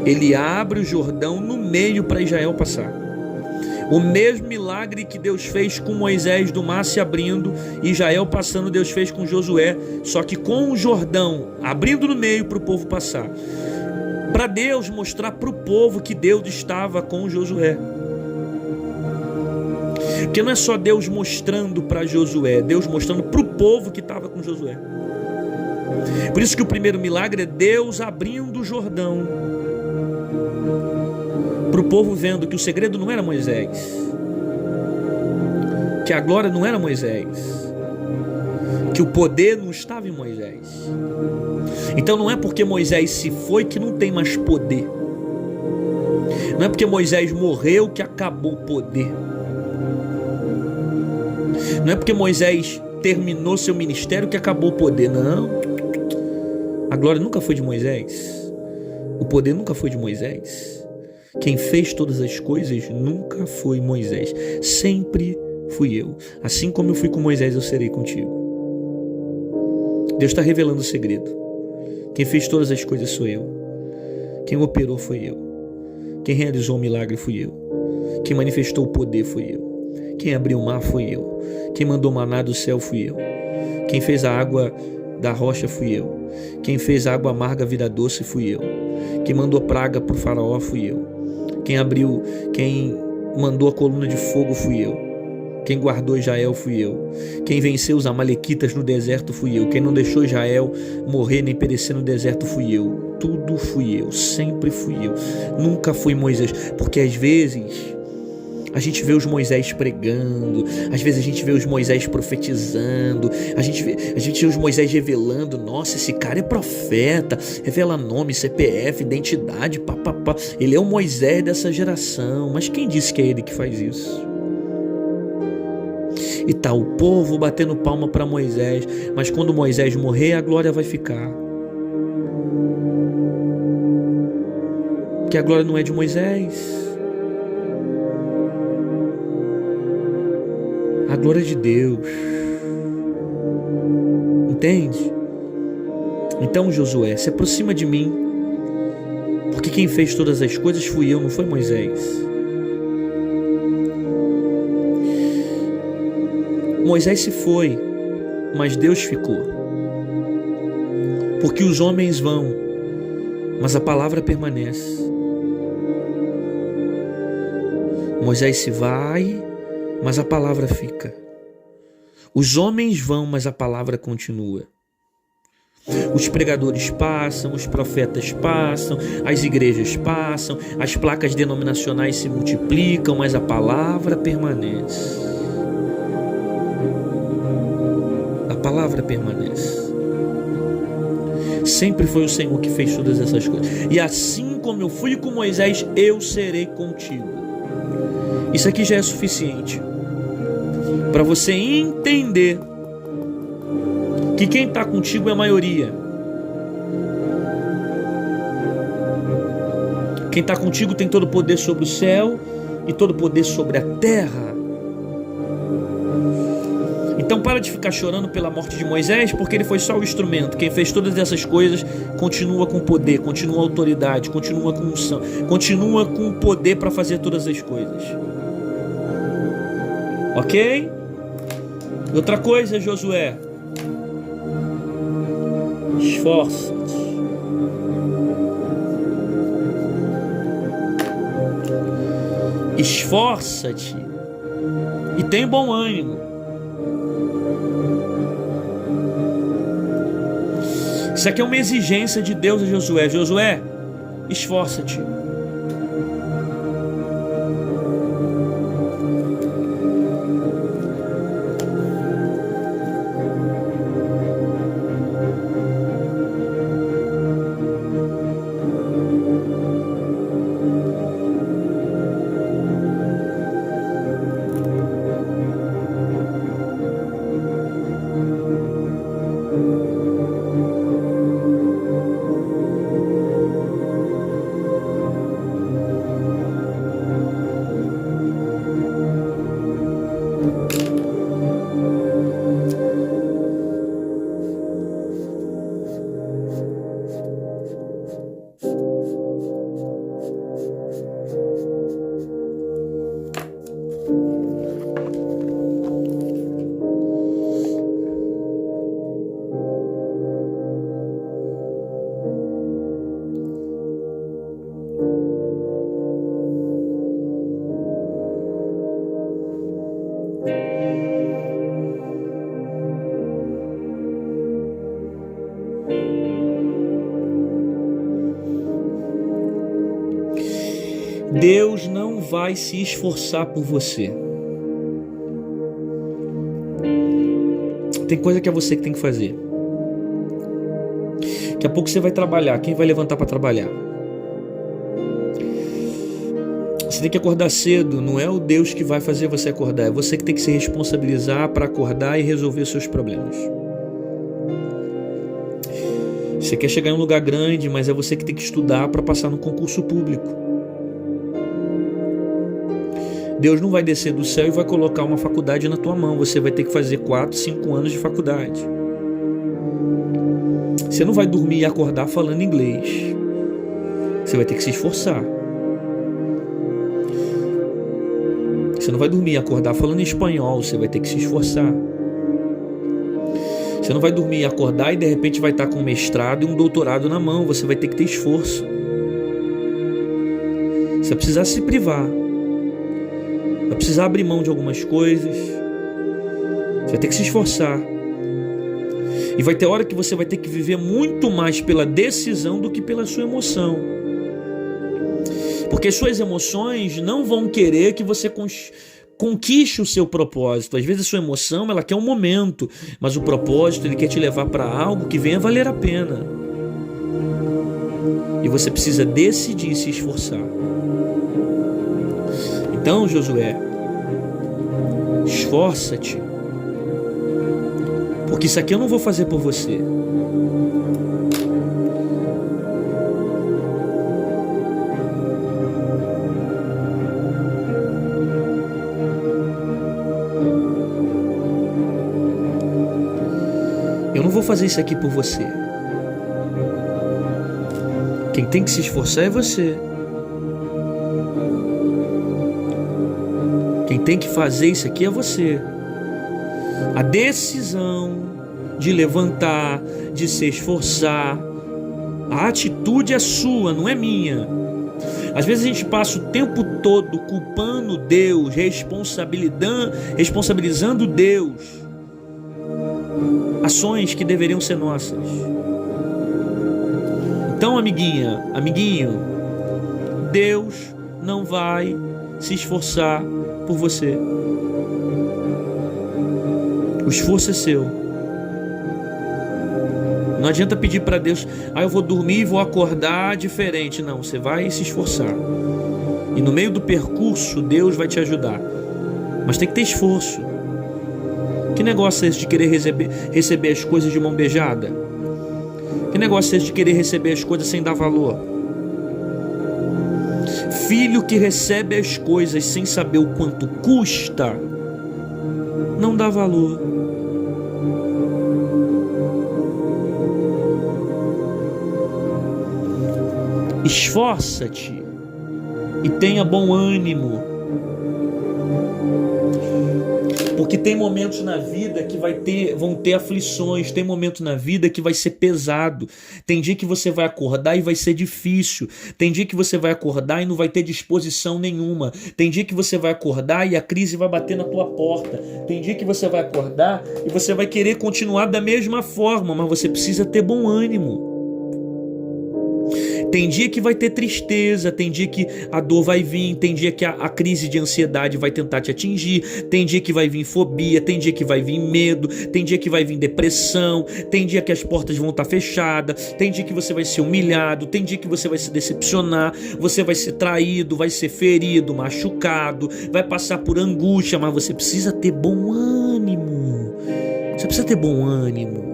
Ele abre o Jordão no meio para Israel passar. O mesmo milagre que Deus fez com Moisés, do mar se abrindo, e Israel passando, Deus fez com Josué, só que com o Jordão abrindo no meio para o povo passar. Para Deus mostrar para o povo que Deus estava com Josué. Porque não é só Deus mostrando para Josué, Deus mostrando para o povo que estava com Josué. Por isso que o primeiro milagre é Deus abrindo o Jordão, para o povo vendo que o segredo não era Moisés, que a glória não era Moisés, que o poder não estava em Moisés. Então não é porque Moisés se foi que não tem mais poder. Não é porque Moisés morreu que acabou o poder. Não é porque Moisés terminou seu ministério que acabou o poder. Não. A glória nunca foi de Moisés. O poder nunca foi de Moisés. Quem fez todas as coisas nunca foi Moisés. Sempre fui eu. Assim como eu fui com Moisés, eu serei contigo. Deus está revelando o segredo. Quem fez todas as coisas sou eu. Quem operou foi eu. Quem realizou o milagre fui eu. Quem manifestou o poder fui eu. Quem abriu o mar fui eu. Quem mandou maná do céu fui eu. Quem fez a água da rocha fui eu. Quem fez a água amarga virar doce fui eu. Quem mandou praga para o faraó fui eu. Quem mandou a coluna de fogo fui eu. Quem guardou Israel fui eu. Quem venceu os amalequitas no deserto fui eu. Quem não deixou Israel morrer nem perecer no deserto fui eu. Tudo fui eu, sempre fui eu. Nunca fui Moisés. Porque às vezes a gente vê os Moisés pregando, às vezes a gente vê os Moisés profetizando, a gente vê os Moisés revelando, nossa, esse cara é profeta, revela nome, CPF, identidade, papapá. Ele é o Moisés dessa geração. Mas quem disse que é ele que faz isso? E tá o povo batendo palma para Moisés, mas quando Moisés morrer, a glória vai ficar. Porque a glória não é de Moisés. A glória é de Deus. Entende? Então, Josué, se aproxima de mim, porque quem fez todas as coisas fui eu, não foi Moisés. Moisés se foi, mas Deus ficou. Porque os homens vão, mas a palavra permanece. Moisés se vai, mas a palavra fica. Os homens vão, mas a palavra continua. Os pregadores passam, os profetas passam, as igrejas passam, as placas denominacionais se multiplicam, mas a palavra permanece. A palavra permanece. Sempre foi o Senhor que fez todas essas coisas. E assim como eu fui com Moisés, eu serei contigo. Isso aqui já é suficiente para você entender que quem está contigo é a maioria. Quem está contigo tem todo o poder sobre o céu e todo o poder sobre a terra. Então para de ficar chorando pela morte de Moisés, porque ele foi só o instrumento. Quem fez todas essas coisas continua com poder, continua autoridade, continua com unção, continua com poder para fazer todas as coisas. Ok? Outra coisa, Josué, esforça-te. Esforça-te e tem bom ânimo. Isso aqui é uma exigência de Deus a Josué. Josué, esforça-te. Deus não vai se esforçar por você. Tem coisa que é você que tem que fazer. Daqui a pouco você vai trabalhar. Quem vai levantar para trabalhar? Você tem que acordar cedo. Não é o Deus que vai fazer você acordar. É você que tem que se responsabilizar para acordar e resolver seus problemas. Você quer chegar em um lugar grande, mas é você que tem que estudar para passar no concurso público. Deus não vai descer do céu e vai colocar uma faculdade na tua mão. Você vai ter que fazer 4, 5 anos de faculdade. Você não vai dormir e acordar falando inglês. Você vai ter que se esforçar. Você não vai dormir e acordar falando espanhol. Você vai ter que se esforçar. Você não vai dormir e acordar e de repente vai estar com um mestrado e um doutorado na mão. Você vai ter que ter esforço. Você vai precisar se privar. Vai precisar abrir mão de algumas coisas. Você vai ter que se esforçar. E vai ter hora que você vai ter que viver muito mais pela decisão do que pela sua emoção. Porque suas emoções não vão querer que você conquiste o seu propósito. Às vezes a sua emoção, ela quer um momento, mas o propósito, ele quer te levar para algo que venha valer a pena. E você precisa decidir se esforçar. Então, Josué, esforça-te. Porque isso aqui eu não vou fazer por você. Eu não vou fazer isso aqui por você. Quem tem que se esforçar é você. Quem tem que fazer isso aqui é você. A decisão de levantar, de se esforçar, a atitude é sua, não é minha. Às vezes a gente passa o tempo todo culpando Deus, responsabilizando Deus. Ações que deveriam ser nossas. Então, amiguinha, amiguinho, Deus não vai se esforçar por você. O esforço é seu. Não adianta pedir para Deus, eu vou dormir e vou acordar diferente. Não, você vai se esforçar. E no meio do percurso, Deus vai te ajudar. Mas tem que ter esforço. Que negócio é esse de querer receber as coisas de mão beijada? Que negócio é esse de querer receber as coisas sem dar valor? Filho que recebe as coisas sem saber o quanto custa, não dá valor. Esforça-te e tenha bom ânimo. Porque tem momentos na vida que vão ter aflições, tem momentos na vida que vai ser pesado. Tem dia que você vai acordar e vai ser difícil. Tem dia que você vai acordar e não vai ter disposição nenhuma. Tem dia que você vai acordar e a crise vai bater na tua porta. Tem dia que você vai acordar e você vai querer continuar da mesma forma, mas você precisa ter bom ânimo. Tem dia que vai ter tristeza, tem dia que a dor vai vir, tem dia que a crise de ansiedade vai tentar te atingir, tem dia que vai vir fobia, tem dia que vai vir medo, tem dia que vai vir depressão, tem dia que as portas vão estar fechadas, tem dia que você vai ser humilhado, tem dia que você vai se decepcionar, você vai ser traído, vai ser ferido, machucado, vai passar por angústia, mas você precisa ter bom ânimo. Você precisa ter bom ânimo.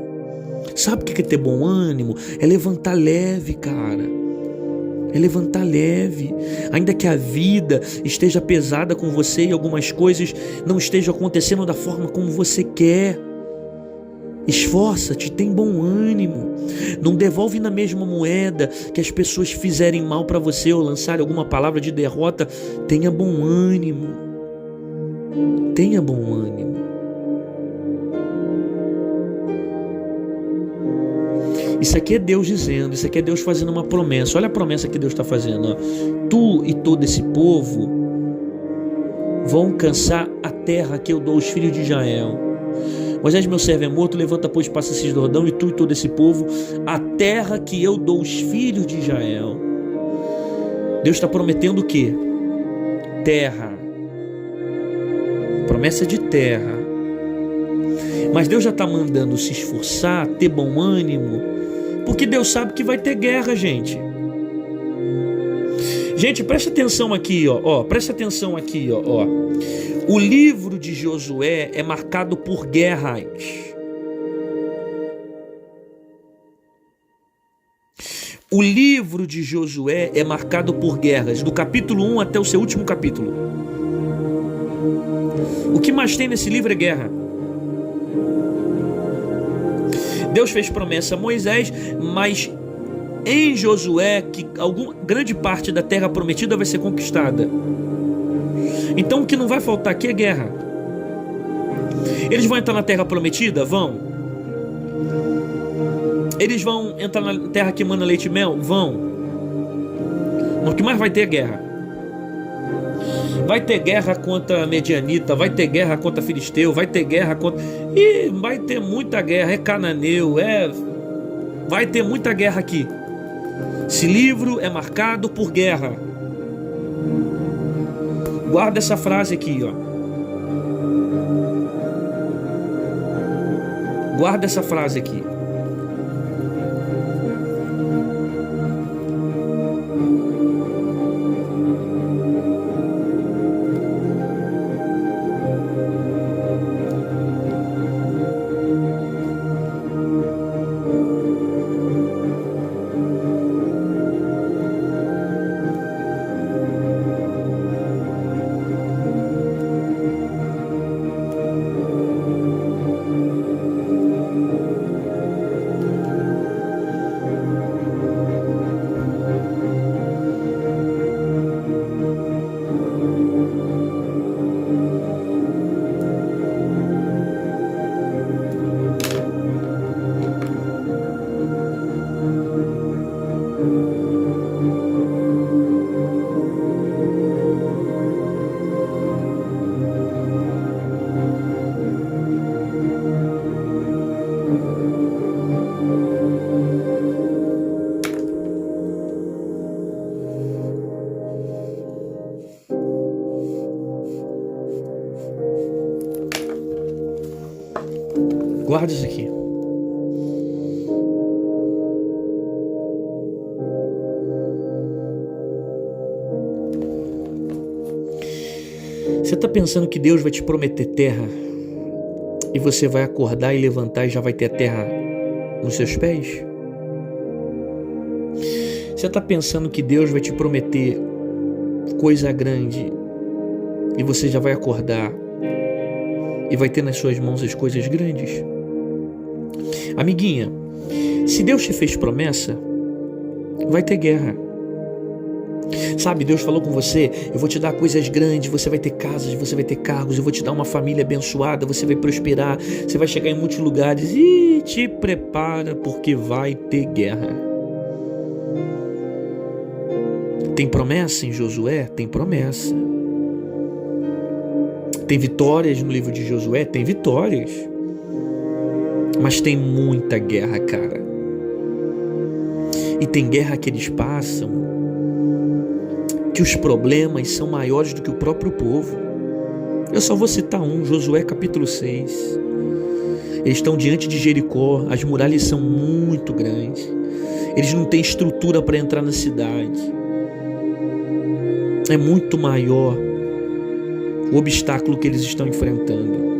Sabe o que é ter bom ânimo? É levantar leve, cara. É levantar leve. Ainda que a vida esteja pesada com você e algumas coisas não estejam acontecendo da forma como você quer, esforça-te, tem bom ânimo. Não devolve na mesma moeda que as pessoas fizerem mal para você ou lançarem alguma palavra de derrota. Tenha bom ânimo. Tenha bom ânimo. Isso aqui é Deus dizendo, isso aqui é Deus fazendo uma promessa. Olha a promessa que Deus está fazendo. Tu e todo esse povo vão alcançar a terra que eu dou aos filhos de Israel. Moisés, meu servo, é morto, levanta, pois, passa esse Jordão, e tu e todo esse povo, a terra que eu dou aos filhos de Israel. Deus está prometendo o quê? Terra. Promessa de terra. Mas Deus já está mandando se esforçar, ter bom ânimo, porque Deus sabe que vai ter guerra, gente. Gente, presta atenção aqui, ó. Presta atenção aqui, ó. O livro de Josué é marcado por guerras. O livro de Josué é marcado por guerras, do capítulo 1 até o seu último capítulo. O que mais tem nesse livro é guerra. Deus fez promessa a Moisés, mas em Josué que grande parte da terra prometida vai ser conquistada. Então o que não vai faltar aqui é guerra. Eles vão entrar na terra prometida? Vão. Eles vão entrar na terra que mana leite e mel? Vão. O que mais vai ter é guerra. Vai ter guerra contra Medianita, vai ter guerra contra Filisteu, vai ter guerra contra... E vai ter muita guerra, é cananeu, vai ter muita guerra aqui. Esse livro é marcado por guerra. Guarda essa frase aqui, ó. Guarda essa frase aqui. Guarda isso aqui. Você está pensando que Deus vai te prometer terra e você vai acordar e levantar e já vai ter a terra nos seus pés? Você está pensando que Deus vai te prometer coisa grande e você já vai acordar e vai ter nas suas mãos as coisas grandes? Amiguinha, se Deus te fez promessa, vai ter guerra. Sabe, Deus falou com você: eu vou te dar coisas grandes, você vai ter casas, você vai ter carros, eu vou te dar uma família abençoada, você vai prosperar, você vai chegar em muitos lugares. E te prepara, porque vai ter guerra. Tem promessa em Josué? Tem promessa. Tem vitórias no livro de Josué? Tem vitórias. Mas tem muita guerra, cara. E tem guerra que eles passam, que os problemas são maiores do que o próprio povo. Eu só vou citar um, Josué capítulo 6. Eles estão diante de Jericó, as muralhas são muito grandes. Eles não têm estrutura para entrar na cidade. É muito maior o obstáculo que eles estão enfrentando.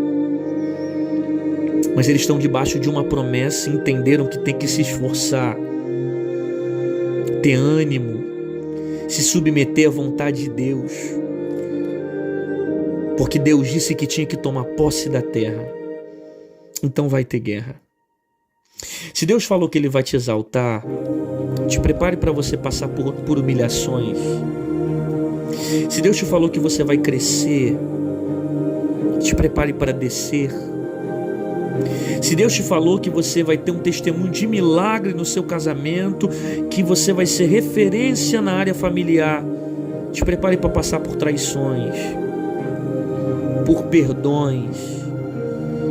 Mas eles estão debaixo de uma promessa e entenderam que tem que se esforçar, ter ânimo, se submeter à vontade de Deus, porque Deus disse que tinha que tomar posse da terra. Então vai ter guerra. Se Deus falou que Ele vai te exaltar, te prepare para você passar por humilhações. Se Deus te falou que você vai crescer, te prepare para descer. Se Deus te falou que você vai ter um testemunho de milagre no seu casamento, que você vai ser referência na área familiar, te prepare para passar por traições, por perdões,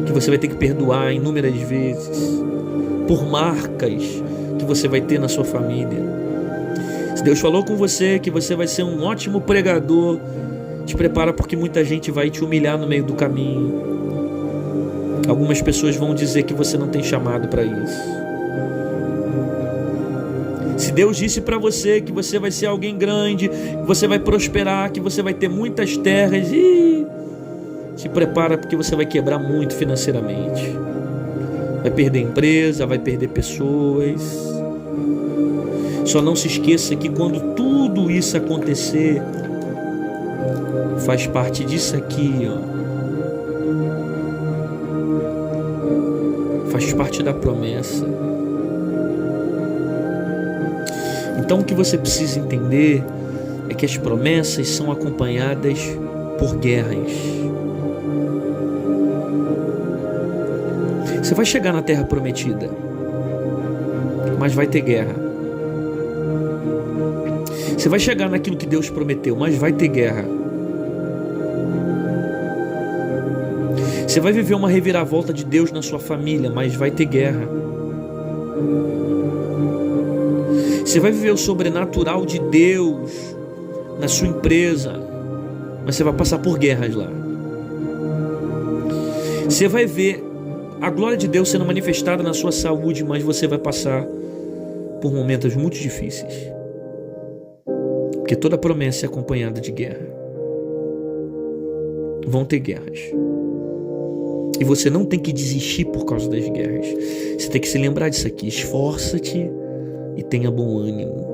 que você vai ter que perdoar inúmeras vezes, por marcas que você vai ter na sua família. Se Deus falou com você que você vai ser um ótimo pregador, te prepara, porque muita gente vai te humilhar no meio do caminho. Algumas pessoas vão dizer que você não tem chamado para isso. Se Deus disse para você que você vai ser alguém grande, que você vai prosperar, que você vai ter muitas terras, se prepara, porque você vai quebrar muito financeiramente. Vai perder empresa, vai perder pessoas. Só não se esqueça que quando tudo isso acontecer, faz parte disso aqui, faz parte da promessa. Então o que você precisa entender é que as promessas são acompanhadas por guerras. Você vai chegar na terra prometida, mas vai ter guerra. Você vai chegar naquilo que Deus prometeu, mas vai ter guerra. Você vai viver uma reviravolta de Deus na sua família, mas vai ter guerra. Você vai viver o sobrenatural de Deus na sua empresa, mas você vai passar por guerras lá. Você vai ver a glória de Deus sendo manifestada na sua saúde, mas você vai passar por momentos muito difíceis. Porque toda promessa é acompanhada de guerra. Vão ter guerras. E você não tem que desistir por causa das guerras. Você tem que se lembrar disso aqui. Esforça-te e tenha bom ânimo.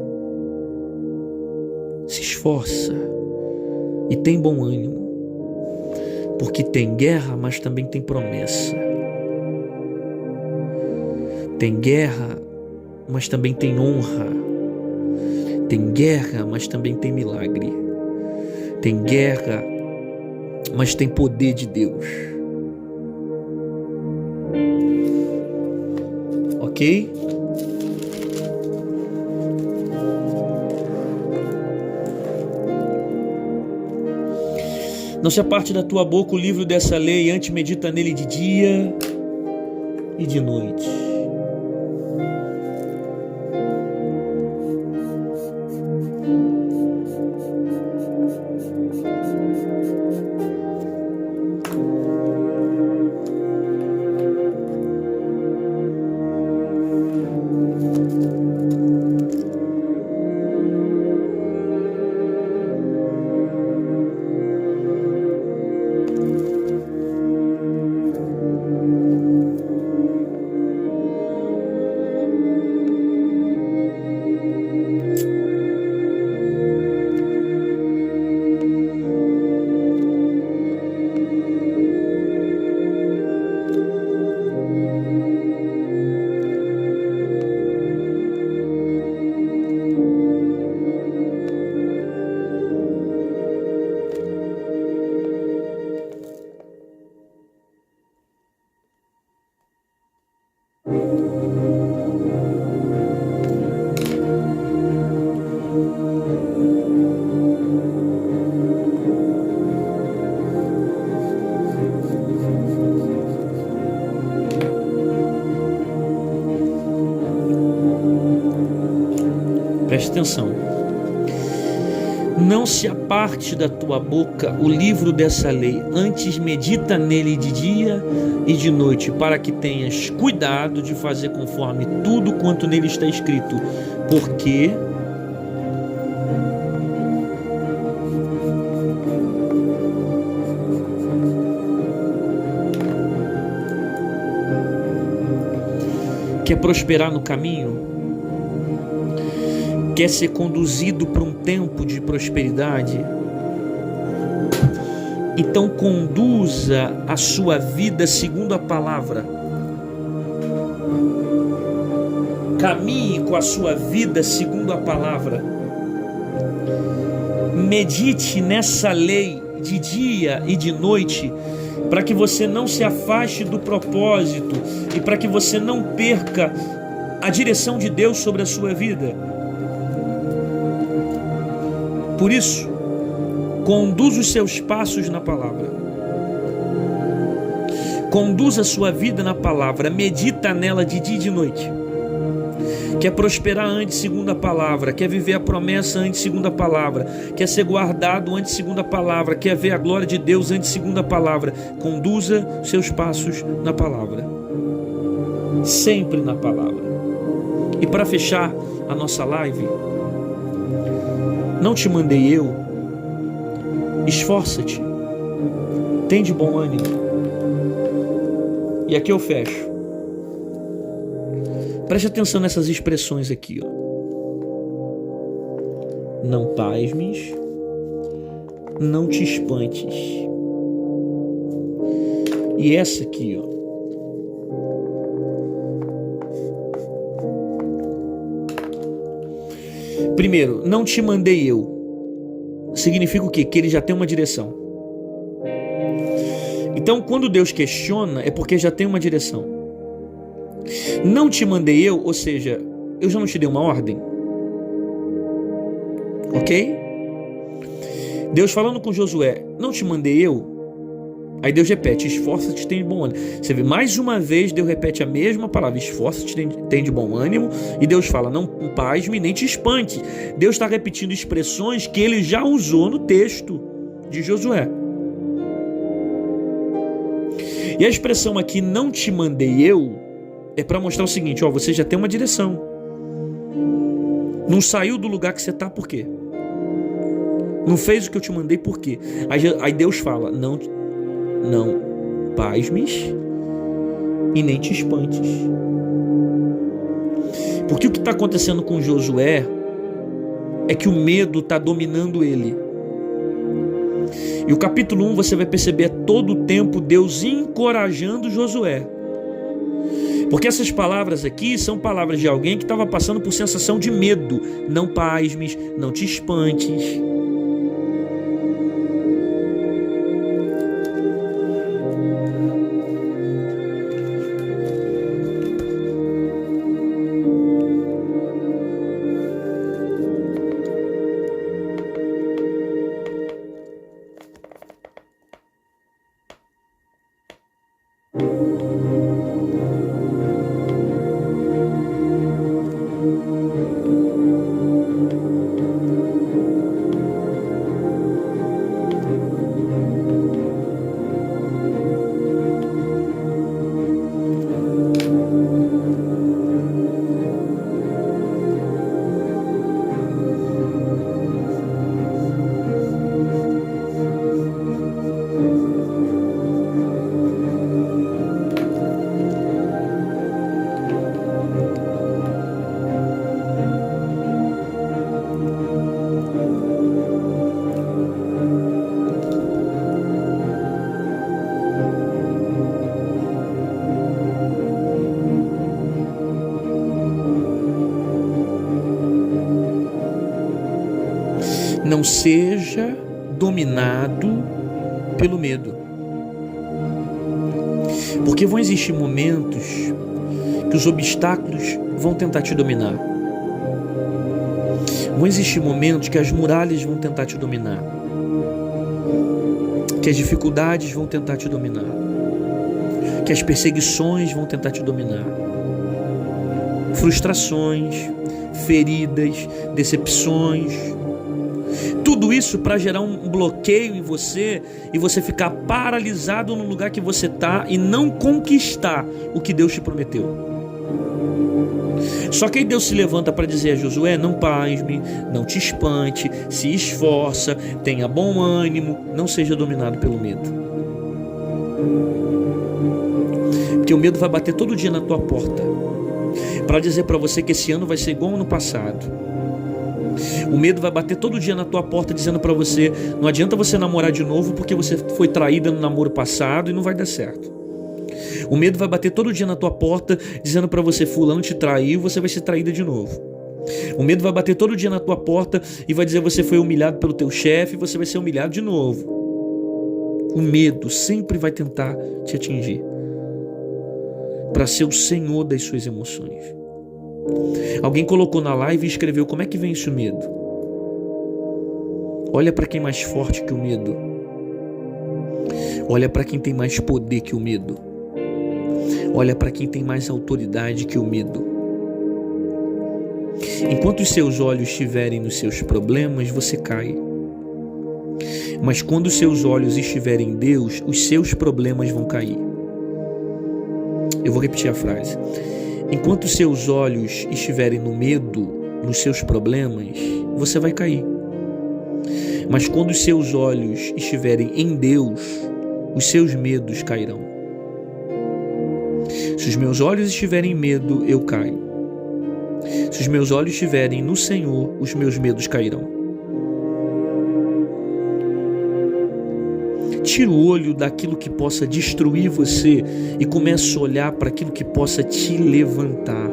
Se esforça e tem bom ânimo. Porque tem guerra, mas também tem promessa. Tem guerra, mas também tem honra. Tem guerra, mas também tem milagre. Tem guerra, mas tem poder de Deus. Ok? Não se aparte da tua boca o livro dessa lei, antes medita nele de dia e de noite. Preste atenção. Não se aparte da tua boca o livro dessa lei, antes medita nele de dia e de noite, para que tenhas cuidado de fazer conforme tudo quanto nele está escrito, porque quer prosperar no caminho? Quer ser conduzido para um tempo de prosperidade? Então conduza a sua vida segundo a palavra. Caminhe com a sua vida segundo a palavra. Medite nessa lei de dia e de noite, para que você não se afaste do propósito e para que você não perca a direção de Deus sobre a sua vida. Por isso, conduza os seus passos na palavra. Conduza a sua vida na palavra. Medita nela de dia e de noite. quer prosperar antes segundo a palavra, quer viver a promessa antes segundo a palavra, quer ser guardado antes segundo a palavra, quer ver a glória de Deus antes segundo a palavra, conduza seus passos na palavra, sempre na palavra. E para fechar a nossa live, não te mandei eu, esforça-te, tem de bom ânimo. E aqui eu fecho. Preste atenção nessas expressões aqui, ó. Não pasmes, não te espantes. E essa aqui, ó. Primeiro, não te mandei eu. Significa o quê? Que ele já tem uma direção. Então, quando Deus questiona, é porque já tem uma direção. Não te mandei eu, ou seja, eu já não te dei uma ordem. Ok? Deus falando com Josué, não te mandei eu? Aí Deus repete, esforça-te, tem de bom ânimo. Você vê, mais uma vez Deus repete a mesma palavra, esforça-te, tem de bom ânimo. E Deus fala, não pasme nem te espante. Deus está repetindo expressões que ele já usou no texto de Josué. E a expressão aqui, não te mandei eu, é para mostrar o seguinte, ó, você já tem uma direção. Não saiu do lugar que você está, por quê? Não fez o que eu te mandei, por quê? Aí Deus fala, não pasmes e nem te espantes. Porque o que está acontecendo com Josué é que o medo está dominando ele. E o capítulo 1 você vai perceber todo o tempo Deus encorajando Josué. Porque essas palavras aqui são palavras de alguém que estava passando por sensação de medo. Não pasmes, não te espantes. Não seja dominado pelo medo. Porque vão existir momentos que os obstáculos vão tentar te dominar. Vão existir momentos que as muralhas vão tentar te dominar. Que as dificuldades vão tentar te dominar. Que as perseguições vão tentar te dominar. Frustrações, feridas, decepções. Tudo isso para gerar um bloqueio em você e você ficar paralisado no lugar que você está e não conquistar o que Deus te prometeu. Só que aí Deus se levanta para dizer a Josué, não pasme, não te espante, se esforça, tenha bom ânimo, não seja dominado pelo medo. Porque o medo vai bater todo dia na tua porta para dizer para você que esse ano vai ser igual ao ano passado. O medo vai bater todo dia na tua porta dizendo para você, não adianta você namorar de novo porque você foi traída no namoro passado e não vai dar certo. O medo vai bater todo dia na tua porta dizendo para você, fulano te traiu, você vai ser traída de novo. O medo vai bater todo dia na tua porta e vai dizer você foi humilhado pelo teu chefe e você vai ser humilhado de novo. O medo sempre vai tentar te atingir para ser o senhor das suas emoções. Alguém colocou na live e escreveu, como é que vence o medo? Olha para quem é mais forte que o medo. Olha para quem tem mais poder que o medo. Olha para quem tem mais autoridade que o medo. Enquanto os seus olhos estiverem nos seus problemas, você cai. Mas quando os seus olhos estiverem em Deus, os seus problemas vão cair. Eu vou repetir a frase. Enquanto os seus olhos estiverem no medo, nos seus problemas, você vai cair. Mas quando os seus olhos estiverem em Deus, os seus medos cairão. Se os meus olhos estiverem em medo, eu caio. Se os meus olhos estiverem no Senhor, os meus medos cairão. Tira o olho daquilo que possa destruir você e comece a olhar para aquilo que possa te levantar.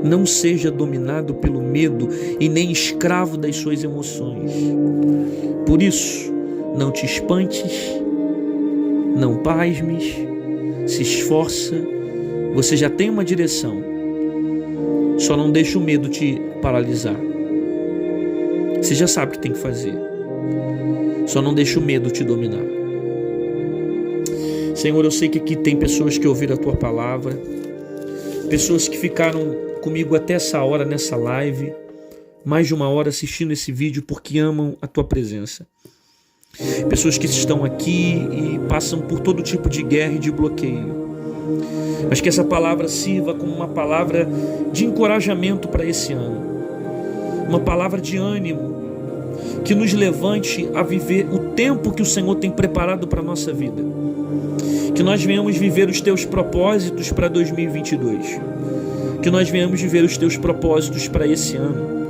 Não seja dominado pelo medo e nem escravo das suas emoções. Por isso, não te espantes, não pasmes, se esforça. Você já tem uma direção. Só não deixe o medo te paralisar. Você já sabe o que tem que fazer. Só não deixe o medo te dominar. Senhor, eu sei que aqui tem pessoas que ouviram a Tua palavra, pessoas que ficaram comigo até essa hora nessa live, mais de 1 hora assistindo esse vídeo porque amam a Tua presença. Pessoas que estão aqui e passam por todo tipo de guerra e de bloqueio. Mas que essa palavra sirva como uma palavra de encorajamento para esse ano. Uma palavra de ânimo que nos levante a viver o tempo que o Senhor tem preparado para a nossa vida. Que nós venhamos viver os Teus propósitos para 2022. Que nós venhamos viver os Teus propósitos para esse ano.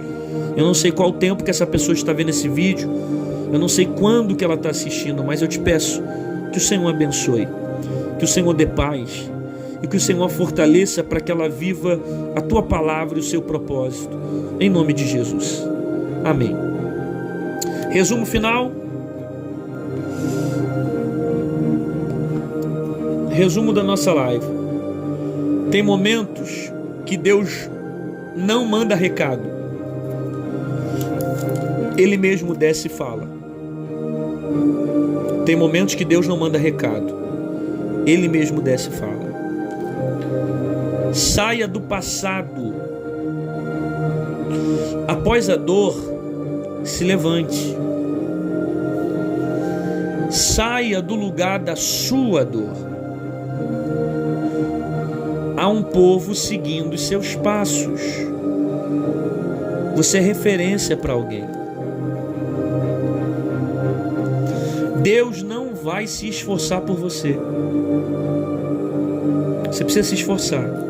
Eu não sei qual tempo que essa pessoa está vendo esse vídeo. Eu não sei quando que ela está assistindo, mas eu te peço que o Senhor abençoe. Que o Senhor dê paz. E que o Senhor a fortaleça para que ela viva a Tua palavra e o seu propósito. Em nome de Jesus. Amém. Resumo final. Resumo da nossa live. Tem momentos que Deus não manda recado. Ele mesmo desce e fala. Tem momentos que Deus não manda recado. Ele mesmo desce e fala. Saia do passado. Após a dor, se levante. Saia do lugar da sua dor. Há um povo seguindo os seus passos. Você é referência para alguém. Deus não vai se esforçar por você. Você precisa se esforçar.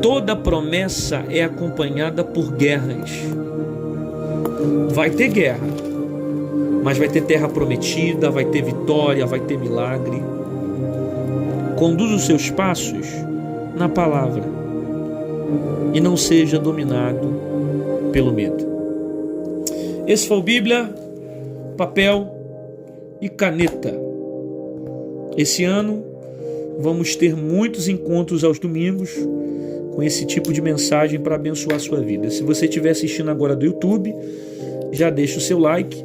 Toda promessa é acompanhada por guerras. Vai ter guerra, mas vai ter terra prometida, vai ter vitória, vai ter milagre. Conduza os seus passos na palavra e não seja dominado pelo medo. Esse foi o Bíblia, papel e caneta. Esse ano vamos ter muitos encontros aos domingos com esse tipo de mensagem para abençoar a sua vida. Se você estiver assistindo agora do YouTube, já deixa o seu like,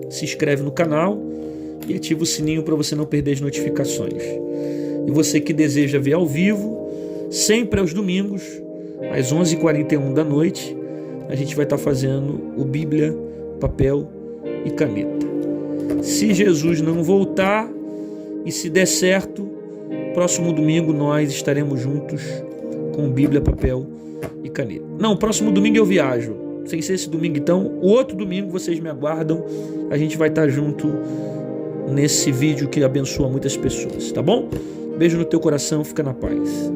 se inscreve no canal e ativa o sininho para você não perder as notificações. E você que deseja ver ao vivo, sempre aos domingos, às 11h41 da noite, a gente vai estar fazendo o Bíblia, papel e caneta. Se Jesus não voltar e se der certo, próximo domingo nós estaremos juntos com Bíblia, papel e caneta. Não, próximo domingo eu viajo. Sem ser esse domingo, então, o outro domingo vocês me aguardam. A gente vai estar junto nesse vídeo que abençoa muitas pessoas, tá bom? Beijo no teu coração, fica na paz.